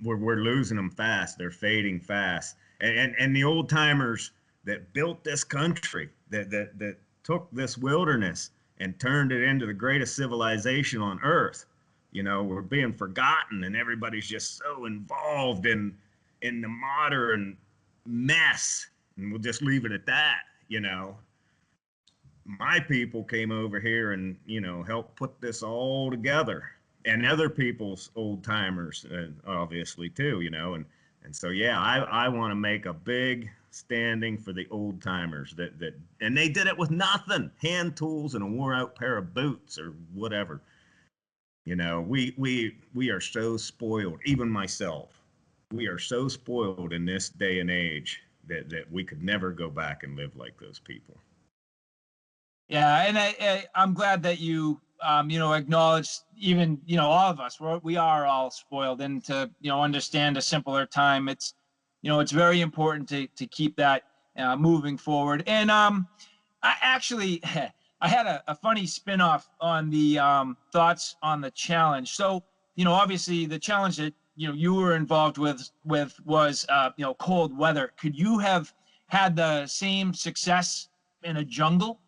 we're losing them fast. They're fading fast. And the old timers that built this country, that took this wilderness and turned it into the greatest civilization on earth, you know, we're being forgotten, and everybody's just so involved in the modern mess. And we'll just leave it at that, you know. My people came over here and, you know, helped put this all together, and other people's old timers, obviously too, you know. And so, yeah, I want to make a big standing for the old timers and they did it with nothing, hand tools and a wore out pair of boots or whatever. You know, we are so spoiled, even myself. We are so spoiled in this day and age that we could never go back and live like those people. Yeah, and I'm glad that you you know, acknowledge, even, you know, all of us, we are all spoiled, and to, you know, understand a simpler time. It's, you know, it's very important to keep that moving forward. And I actually I had a funny spin-off on the thoughts on the challenge. So, you know, obviously the challenge that, you know, you were involved with was you know, cold weather. Could you have had the same success in a jungle?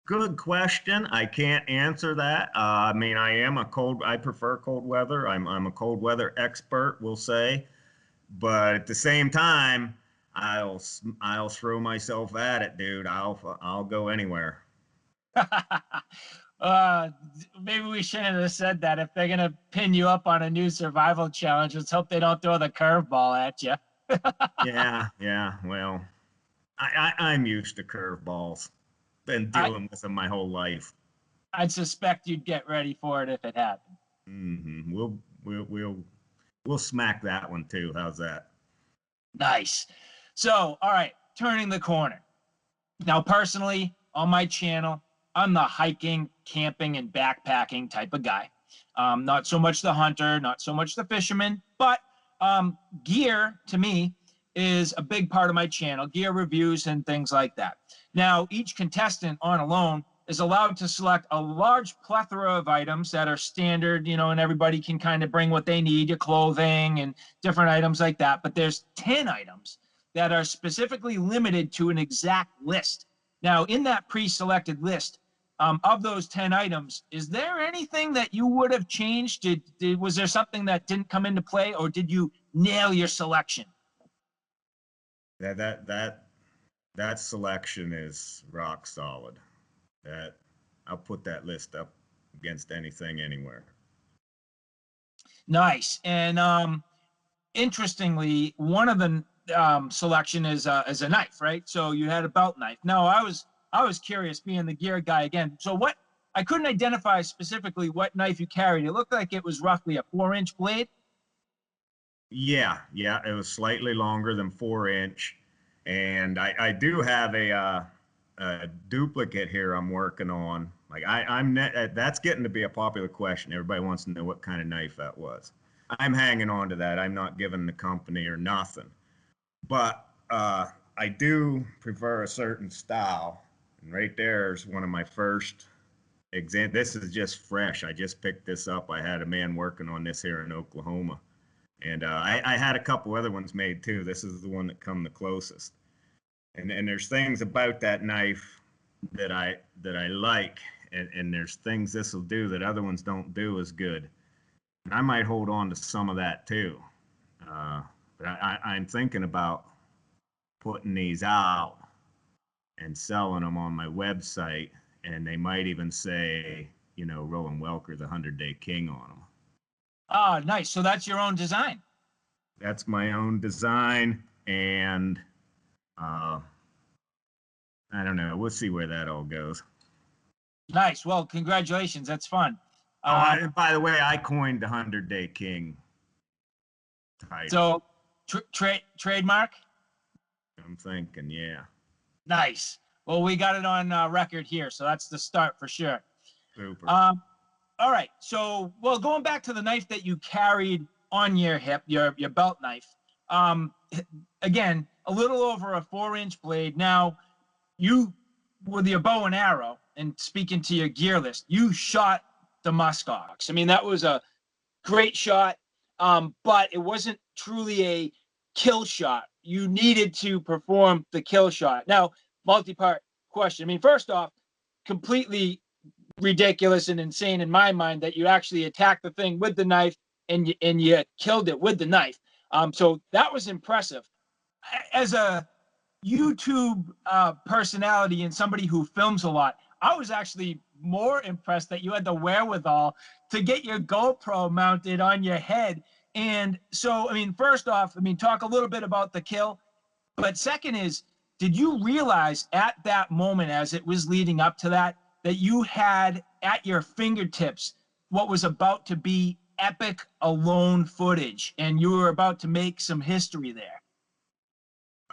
Good question. I can't answer that. I mean, I prefer cold weather. I'm a cold weather expert, we'll say. But at the same time, I'll throw myself at it, dude. I'll go anywhere. uh, Maybe we shouldn't have said that. If they're gonna pin you up on a new survival challenge, let's hope they don't throw the curveball at you. Yeah. Well, I'm used to curveballs. Been dealing with them my whole life. I'd suspect you'd get ready for it if it happened. Mm-hmm. We'll smack that one too. How's that? Nice. So, all right, turning the corner. Now, personally, on my channel, I'm the hiking, camping, and backpacking type of guy. Not so much the hunter, not so much the fisherman, but gear to me is a big part of my channel, gear reviews and things like that. Now, each contestant on alone is allowed to select a large plethora of items that are standard, you know, and everybody can kind of bring what they need, your clothing and different items like that. But there's 10 items that are specifically limited to an exact list. Now, in that pre-selected list, of those 10 items, is there anything that you would have changed? Was there something that didn't come into play, or did you nail your selection? That selection is rock solid. That I'll put that list up against anything, anywhere. Nice. And interestingly, one of the selection is a knife, right? So you had a belt knife. Now, I was curious, being the gear guy again. So what, I couldn't identify specifically what knife you carried. It looked like it was roughly a 4-inch blade. Yeah, it was slightly longer than 4-inch, and I do have a duplicate here I'm working on. Like that's getting to be a popular question. Everybody wants to know what kind of knife that was. I'm hanging on to that. I'm not giving the company or nothing, but I do prefer a certain style. And right there is one of my first exam. This is just fresh. I just picked this up. I had a man working on this here in Oklahoma. And I had a couple other ones made too. This is the one that come the closest. And there's things about that knife that I like, and there's things this will do that other ones don't do as good. And I might hold on to some of that too. But I'm thinking about putting these out and selling them on my website, and they might even say, you know, Roland Welker, the 100-Day King on them. Oh, nice. So that's your own design. That's my own design, and I don't know. We'll see where that all goes. Nice. Well, congratulations. That's fun. And by the way, I coined the 100-Day King title. So trademark? I'm thinking, yeah. Nice. Well, we got it on record here, so that's the start for sure. Super. All right. So, well, going back to the knife that you carried on your hip, your belt knife. Again, a little over a 4-inch blade. Now, you, with your bow and arrow, and speaking to your gear list, you shot the muskox. I mean, that was a great shot, but it wasn't truly a kill shot. You needed to perform the kill shot. Now, multi-part question. I mean, first off, completely ridiculous and insane in my mind that you actually attacked the thing with the knife and you killed it with the knife. So that was impressive. As a YouTube personality and somebody who films a lot, I was actually more impressed that you had the wherewithal to get your GoPro mounted on your head. And so, I mean, first off, I mean, talk a little bit about the kill. But second is, did you realize at that moment, as it was leading up to that, that you had at your fingertips what was about to be epic alone footage, and you were about to make some history there?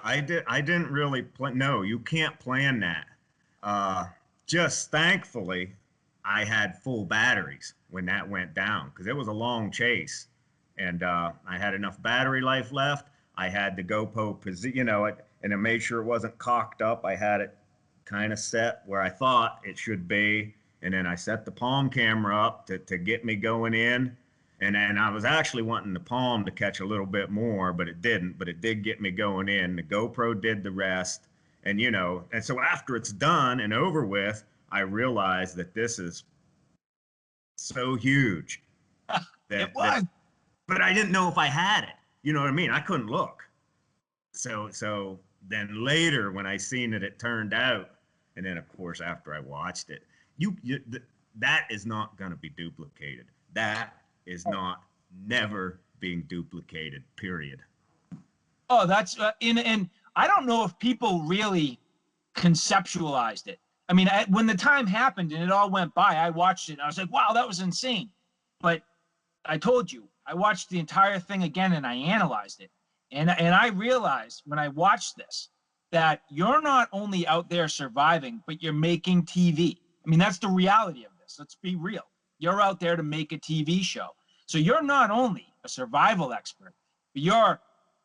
I didn't really plan. No, you can't plan that. Just thankfully, I had full batteries when that went down because it was a long chase, and I had enough battery life left. I had the GoPro position, and I made sure it wasn't cocked up. I had it kind of set where I thought it should be, and then I set the palm camera up to get me going in. And then I was actually wanting the palm to catch a little bit more, but it didn't. But it did get me going in. The GoPro did the rest. And, and so after it's done and over with, I realized that this is so huge. It was. But I didn't know if I had it. You know what I mean? I couldn't look. So then later when I seen that it turned out, and then, of course, after I watched it, that is not going to be duplicated. That is not never being duplicated, period. Oh, that's and I don't know if people really conceptualized it. I mean, when the time happened and it all went by, I watched it and I was like, wow, that was insane. But I told you, I watched the entire thing again and I analyzed it. And I realized when I watched this that you're not only out there surviving, but you're making TV. I mean, that's the reality of this. Let's be real. You're out there to make a TV show. So you're not only a survival expert, but you're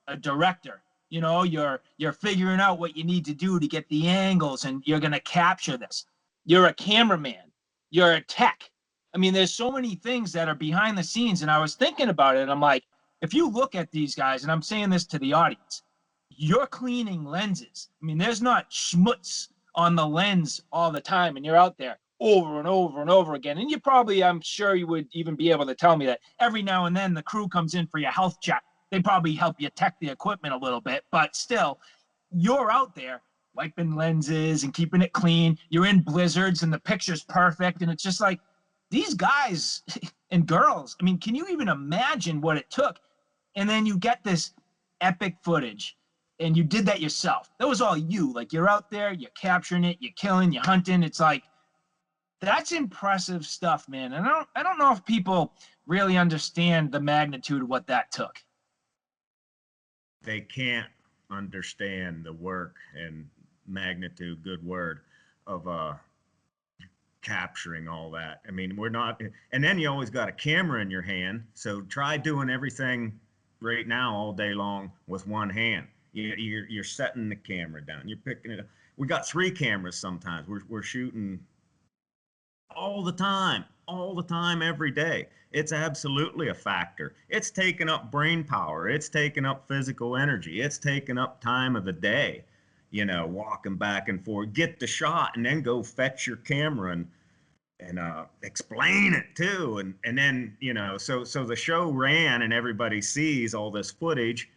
a director. You're figuring out what you need to do to get the angles, and you're going to capture this. You're a cameraman. You're a tech. I mean, there's so many things that are behind the scenes. And I was thinking about it, and I'm like, if you look at these guys, and I'm saying this to the audience, you're cleaning lenses. I mean, there's not schmutz on the lens all the time, and you're out there over and over and over again. And you probably, I'm sure you would even be able to tell me that every now and then the crew comes in for your health check. They probably help you tech the equipment a little bit, but still, you're out there wiping lenses and keeping it clean. You're in blizzards and the picture's perfect. And it's just like, these guys and girls, I mean, can you even imagine what it took? And then you get this epic footage and you did that yourself. That was all you. Like, you're out there, you're capturing it, you're killing, you're hunting. It's like, that's impressive stuff, man. And I don't know if people really understand the magnitude of what that took. They can't understand the work and magnitude, good word, of capturing all that. I mean, we're not, and then you always got a camera in your hand. So try doing everything right now all day long with one hand. You're setting the camera down. You're picking it up. We got 3 cameras sometimes. We're shooting all the time, every day. It's absolutely a factor. It's taking up brain power. It's taking up physical energy. It's taking up time of the day, walking back and forth, get the shot, and then go fetch your camera and explain it too. And then, so the show ran and everybody sees all this footage.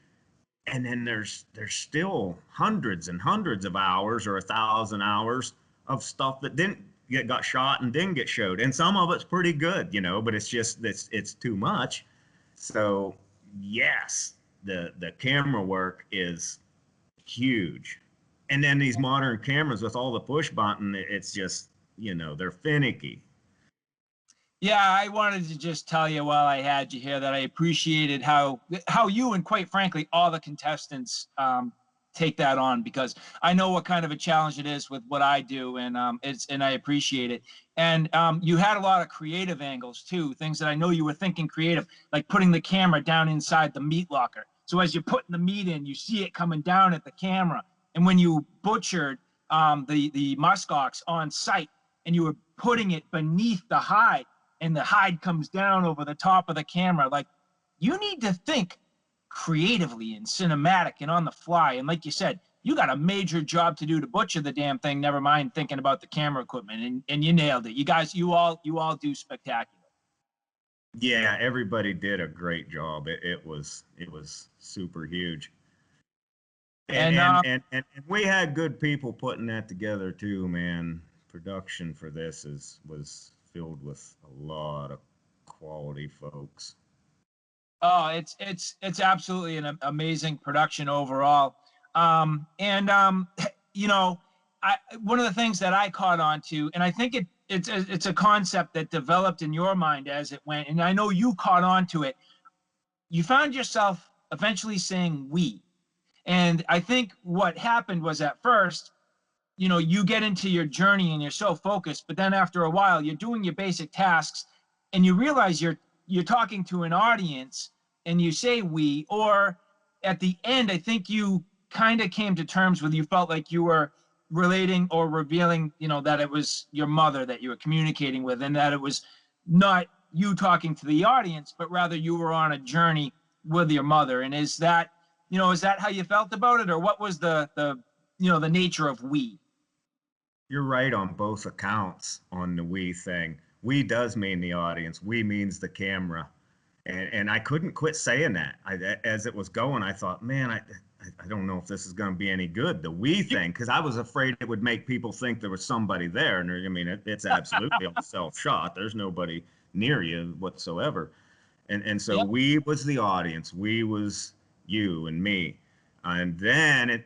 And then there's still hundreds and hundreds of hours or 1,000 hours of stuff that got shot and didn't get showed, and some of it's pretty good, but it's just it's too much. So yes, the camera work is huge. And then these modern cameras with all the push button, it's just they're finicky. Yeah, I wanted to just tell you while I had you here that I appreciated how you and quite frankly all the contestants take that on, because I know what kind of a challenge it is with what I do, and I appreciate it. And you had a lot of creative angles too, things that I know you were thinking creative, like putting the camera down inside the meat locker. So as you're putting the meat in, you see it coming down at the camera. And when you butchered the muskox on site, and you were putting it beneath the hide, and the hide comes down over the top of the camera. Like, you need to think creatively and cinematic and on the fly. And like you said, you got a major job to do to butcher the damn thing, never mind thinking about the camera equipment. And you nailed it. You guys, you all do spectacular. Yeah, everybody did a great job. It was super huge. And we had good people putting that together too, man. Production for this was filled with a lot of quality folks. Oh, it's absolutely an amazing production overall. You know, one of the things that I caught on to, and I think it's a concept that developed in your mind as it went, and I know you caught on to it. You found yourself eventually saying "we," and I think what happened was, at first, you know, you get into your journey and you're so focused, but then after a while you're doing your basic tasks and you realize you're talking to an audience and you say "we," or at the end I think you kind of came to terms with, you felt like you were relating or revealing, you know, that it was your mother that you were communicating with, and that it was not you talking to the audience, but rather you were on a journey with your mother. And is that, you know, is that how you felt about it, or what was the you know, the nature of "we"? You're right on both accounts on the "we" thing. "We" does mean the audience. "We" means the camera. And I couldn't quit saying that. As it was going, I thought, man, I don't know if this is going to be any good, the "we" thing, because I was afraid it would make people think there was somebody there. And I mean, it's absolutely all self-shot. There's nobody near you whatsoever. And so Yep. "we" was the audience. "We" was you and me. And then at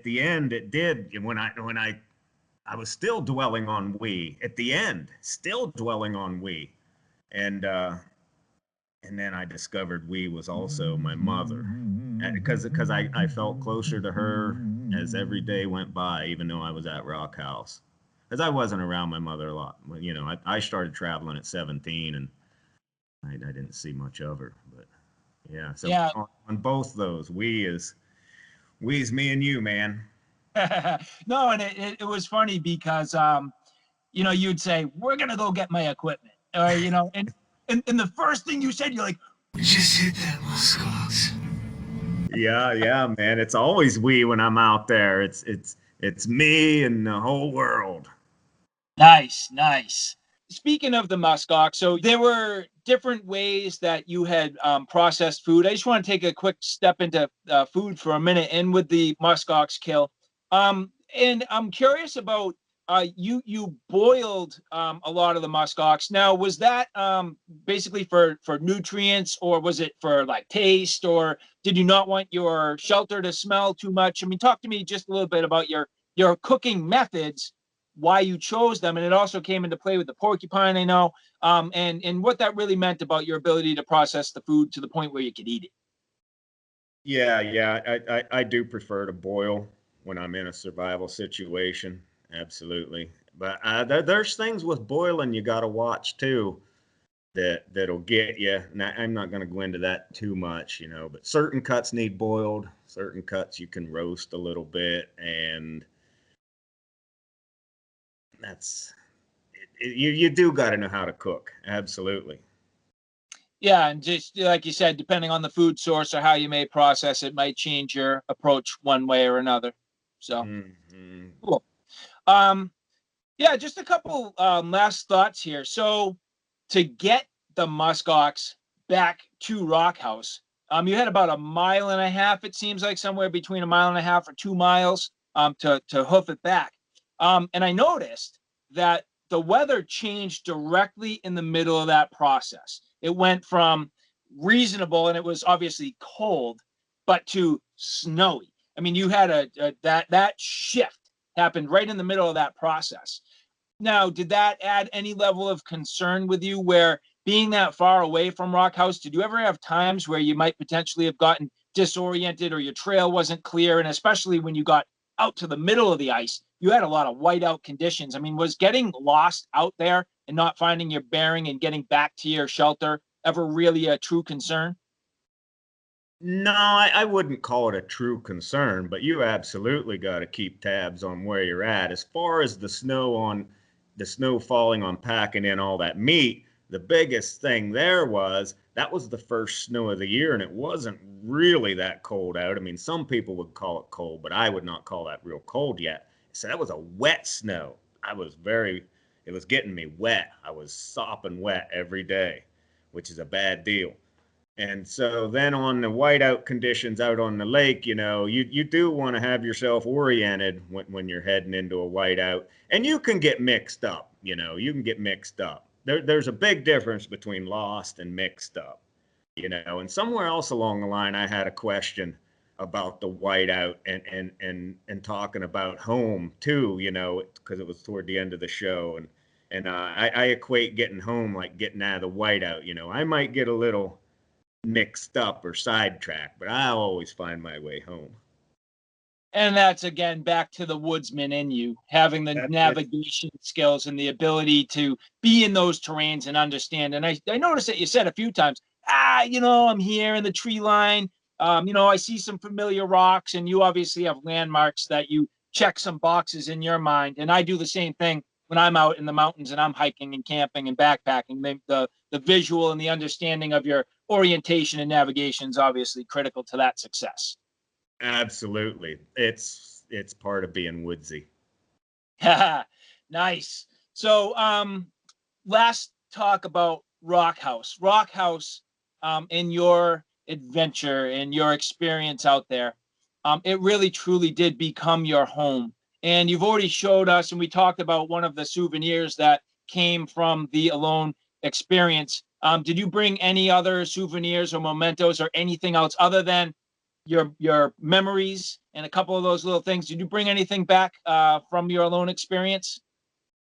the end, it did, when I was still dwelling on "we" at the end, still dwelling on "we," and then I discovered "we" was also my mother, because I felt closer to her as every day went by, even though I was at Rock House, because I wasn't around my mother a lot. You know, I started traveling at 17, and I didn't see much of her. But yeah, so Yeah. on both those, we's me and you, man. No, and it was funny because you know, you'd say, "We're gonna go get my equipment," or, you know, and the first thing you said, you're like, We just hit that muskox. Yeah, man. It's always "we" when I'm out there. It's me and the whole world. "Nice, nice." Speaking of the muskox, so there were different ways that you had processed food. I just want to take a quick step into food for a minute, and with the muskox kill. And I'm curious about, you boiled a lot of the muskox. Now, was that basically for nutrients, or was it for like taste, or did you not want your shelter to smell too much? I mean, talk to me just a little bit about your cooking methods, why you chose them, and it also came into play with the porcupine, I know, and what that really meant about your ability to process the food to the point where you could eat it. Yeah. I do prefer to boil when I'm in a survival situation. Absolutely. But there's things with boiling you got to watch too, that'll get you. Now, I'm not going to go into that too much, you know, but certain cuts need boiled, certain cuts you can roast a little bit, and that's you do got to know how to cook. Absolutely. Yeah, and just like you said, depending on the food source or how you may process it, might change your approach one way or another. So Hmm. cool. Um, yeah, just a couple last thoughts here. So to get the muskox back to Rock House, you had about a mile and a half. It seems like somewhere between a mile and a half or 2 miles to hoof it back. And I noticed that the weather changed directly in the middle of that process. It went from reasonable, and it was obviously cold, but to snowy. I mean, you had that shift happened right in the middle of that process. Now, did that add any level of concern with you where being that far away from Rock House, did you ever have times where you might potentially have gotten disoriented or your trail wasn't clear? And especially when you got out to the middle of the ice, you had a lot of whiteout conditions. I mean, was getting lost out there and not finding your bearing and getting back to your shelter ever really a true concern? No, I wouldn't call it a true concern, but you absolutely got to keep tabs on where you're at. As far as the snow falling on packing in all that meat, the biggest thing there was that was the first snow of the year, and it wasn't really that cold out. I mean, some people would call it cold, but I would not call that real cold yet. So that was a wet snow. It was getting me wet. I was sopping wet every day, which is a bad deal. And so then on the whiteout conditions out on the lake, you do want to have yourself oriented when you're heading into a whiteout. And you can get mixed up, you can get mixed up. There's a big difference between lost and mixed up, And somewhere else along the line, I had a question about the whiteout and talking about home too, because it was toward the end of the show. And I equate getting home like getting out of the whiteout. I might get a little mixed up or sidetracked, but I always find my way home. And that's again back to the woodsman in you, having the navigation skills and the ability to be in those terrains and understand. And I noticed that you said a few times, I'm here in the tree line. I see some familiar rocks, and you obviously have landmarks that you check some boxes in your mind. And I do the same thing when I'm out in the mountains and I'm hiking and camping and backpacking. The visual and the understanding of your orientation and navigation is obviously critical to that success. Absolutely. It's part of being woodsy. Nice. So last talk about Rock House. Rock House, in your adventure and your experience out there, it really truly did become your home. And you've already showed us, and we talked about one of the souvenirs that came from the Alone experience. Did you bring any other souvenirs or mementos or anything else other than your memories and a couple of those little things? Did you bring anything back from your Alone experience?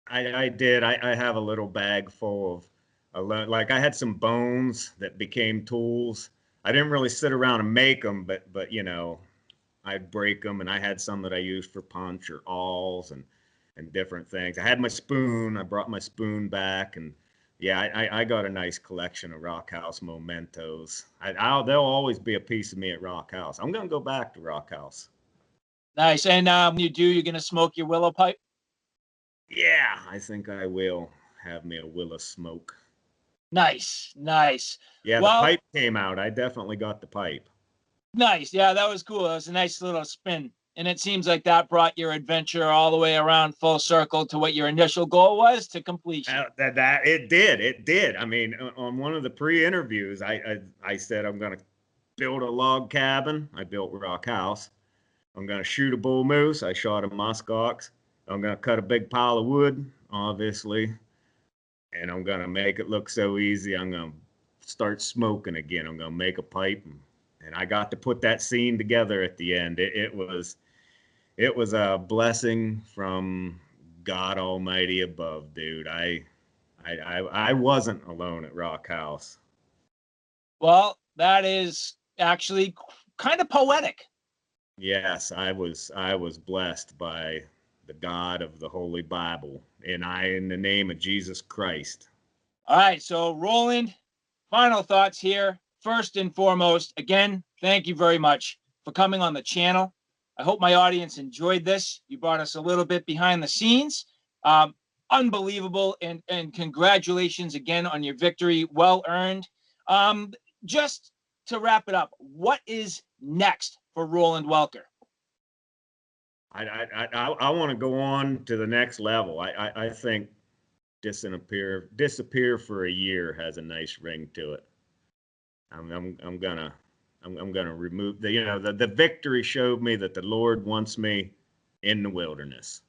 I did. I have a little bag full of like I had some bones that became tools. I didn't really sit around and make them, but I'd break them, and I had some that I used for punch or awls and different things. I had my spoon. I brought my spoon back, and yeah, I got a nice collection of Rock House mementos. There'll always be a piece of me at Rock House. I'm gonna go back to Rock House. Nice. And when you do, you're gonna smoke your willow pipe? Yeah, I think I will have me a willow smoke. Nice. Yeah, well, the pipe came out. I definitely got the pipe. Nice. Yeah, that was cool. It was a nice little spin. And it seems like that brought your adventure all the way around full circle to what your initial goal was, to completion. That it did. I mean, on one of the pre-interviews, I said I'm going to build a log cabin. I built Rock House. I'm going to shoot a bull moose. I shot a musk ox. I'm going to cut a big pile of wood, obviously, and I'm going to make it look so easy. I'm going to start smoking again. I'm going to make a pipe, and I got to put that scene together at the end. It was a blessing from God Almighty above, dude. I wasn't alone at Rock House. Well, that is actually kind of poetic. Yes, I was blessed by the God of the Holy Bible, and in the name of Jesus Christ. All right, so Roland, final thoughts here. First and foremost, again, thank you very much for coming on the channel. I hope my audience enjoyed this. You brought us a little bit behind the scenes. Unbelievable, and congratulations again on your victory. Well earned. Just to wrap it up, what is next for Roland Welker? I want to go on to the next level. I think disappear for a year has a nice ring to it. I'm gonna remove the victory showed me that the Lord wants me in the wilderness.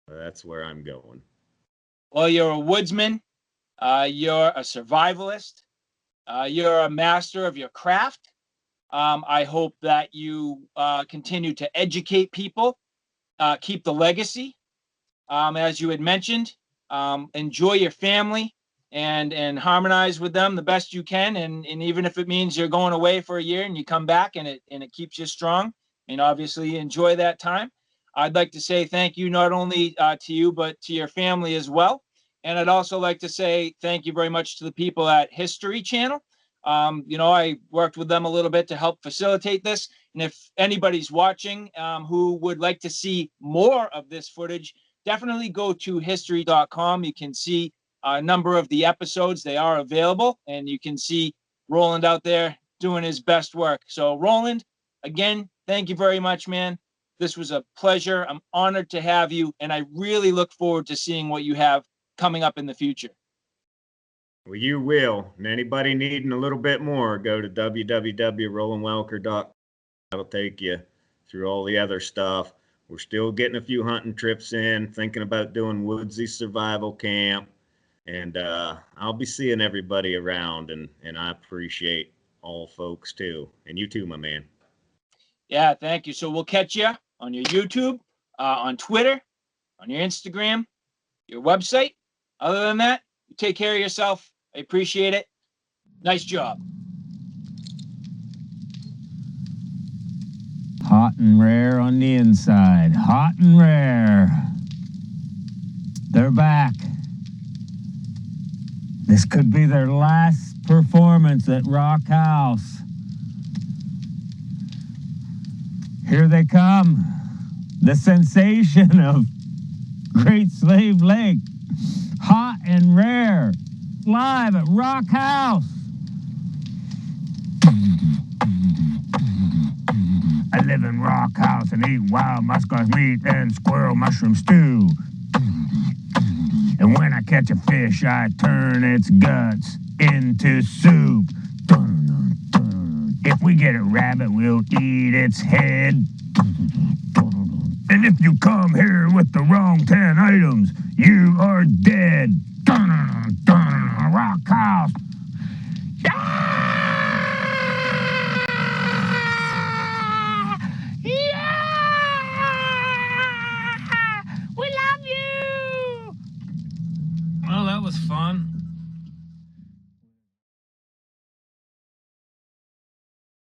That's where I'm going. Well, you're a woodsman. You're a survivalist. You're a master of your craft. I hope that you continue to educate people, keep the legacy. As you had mentioned, enjoy your family and harmonize with them the best you can. And even if it means you're going away for a year and you come back and it keeps you strong, and obviously enjoy that time. I'd like to say thank you not only to you, but to your family as well. And I'd also like to say thank you very much to the people at History Channel. I worked with them a little bit to help facilitate this. And if anybody's watching who would like to see more of this footage, definitely go to history.com. You can see a number of the episodes. They are available, and you can see Roland out there doing his best work. So Roland, again, thank you very much, man. This was a pleasure. I'm honored to have you, and I really look forward to seeing what you have coming up in the future. Well, you will. And anybody needing a little bit more, go to www.rolandwelker.com. That'll take you through all the other stuff. We're still getting a few hunting trips in, thinking about doing Woodsy survival camp. And I'll be seeing everybody around, and I appreciate all folks too. And you too, my man. Yeah, thank you. So we'll catch you on your YouTube, on Twitter, on your Instagram, your website. Other than that, you take care of yourself. I appreciate it. Nice job. Hot and rare on the inside. Hot and rare. They're back. This could be their last performance at Rock House. Here they come. The sensation of Great Slave Lake. Hot and rare. Live at Rock House. I live in Rock House and eat wild muskrat meat and squirrel mushroom stew. And when I catch a fish, I turn its guts into soup. If we get a rabbit, we'll eat its head. And if you come here with the wrong 10 items, you are dead. Rock House. Well, that was fun.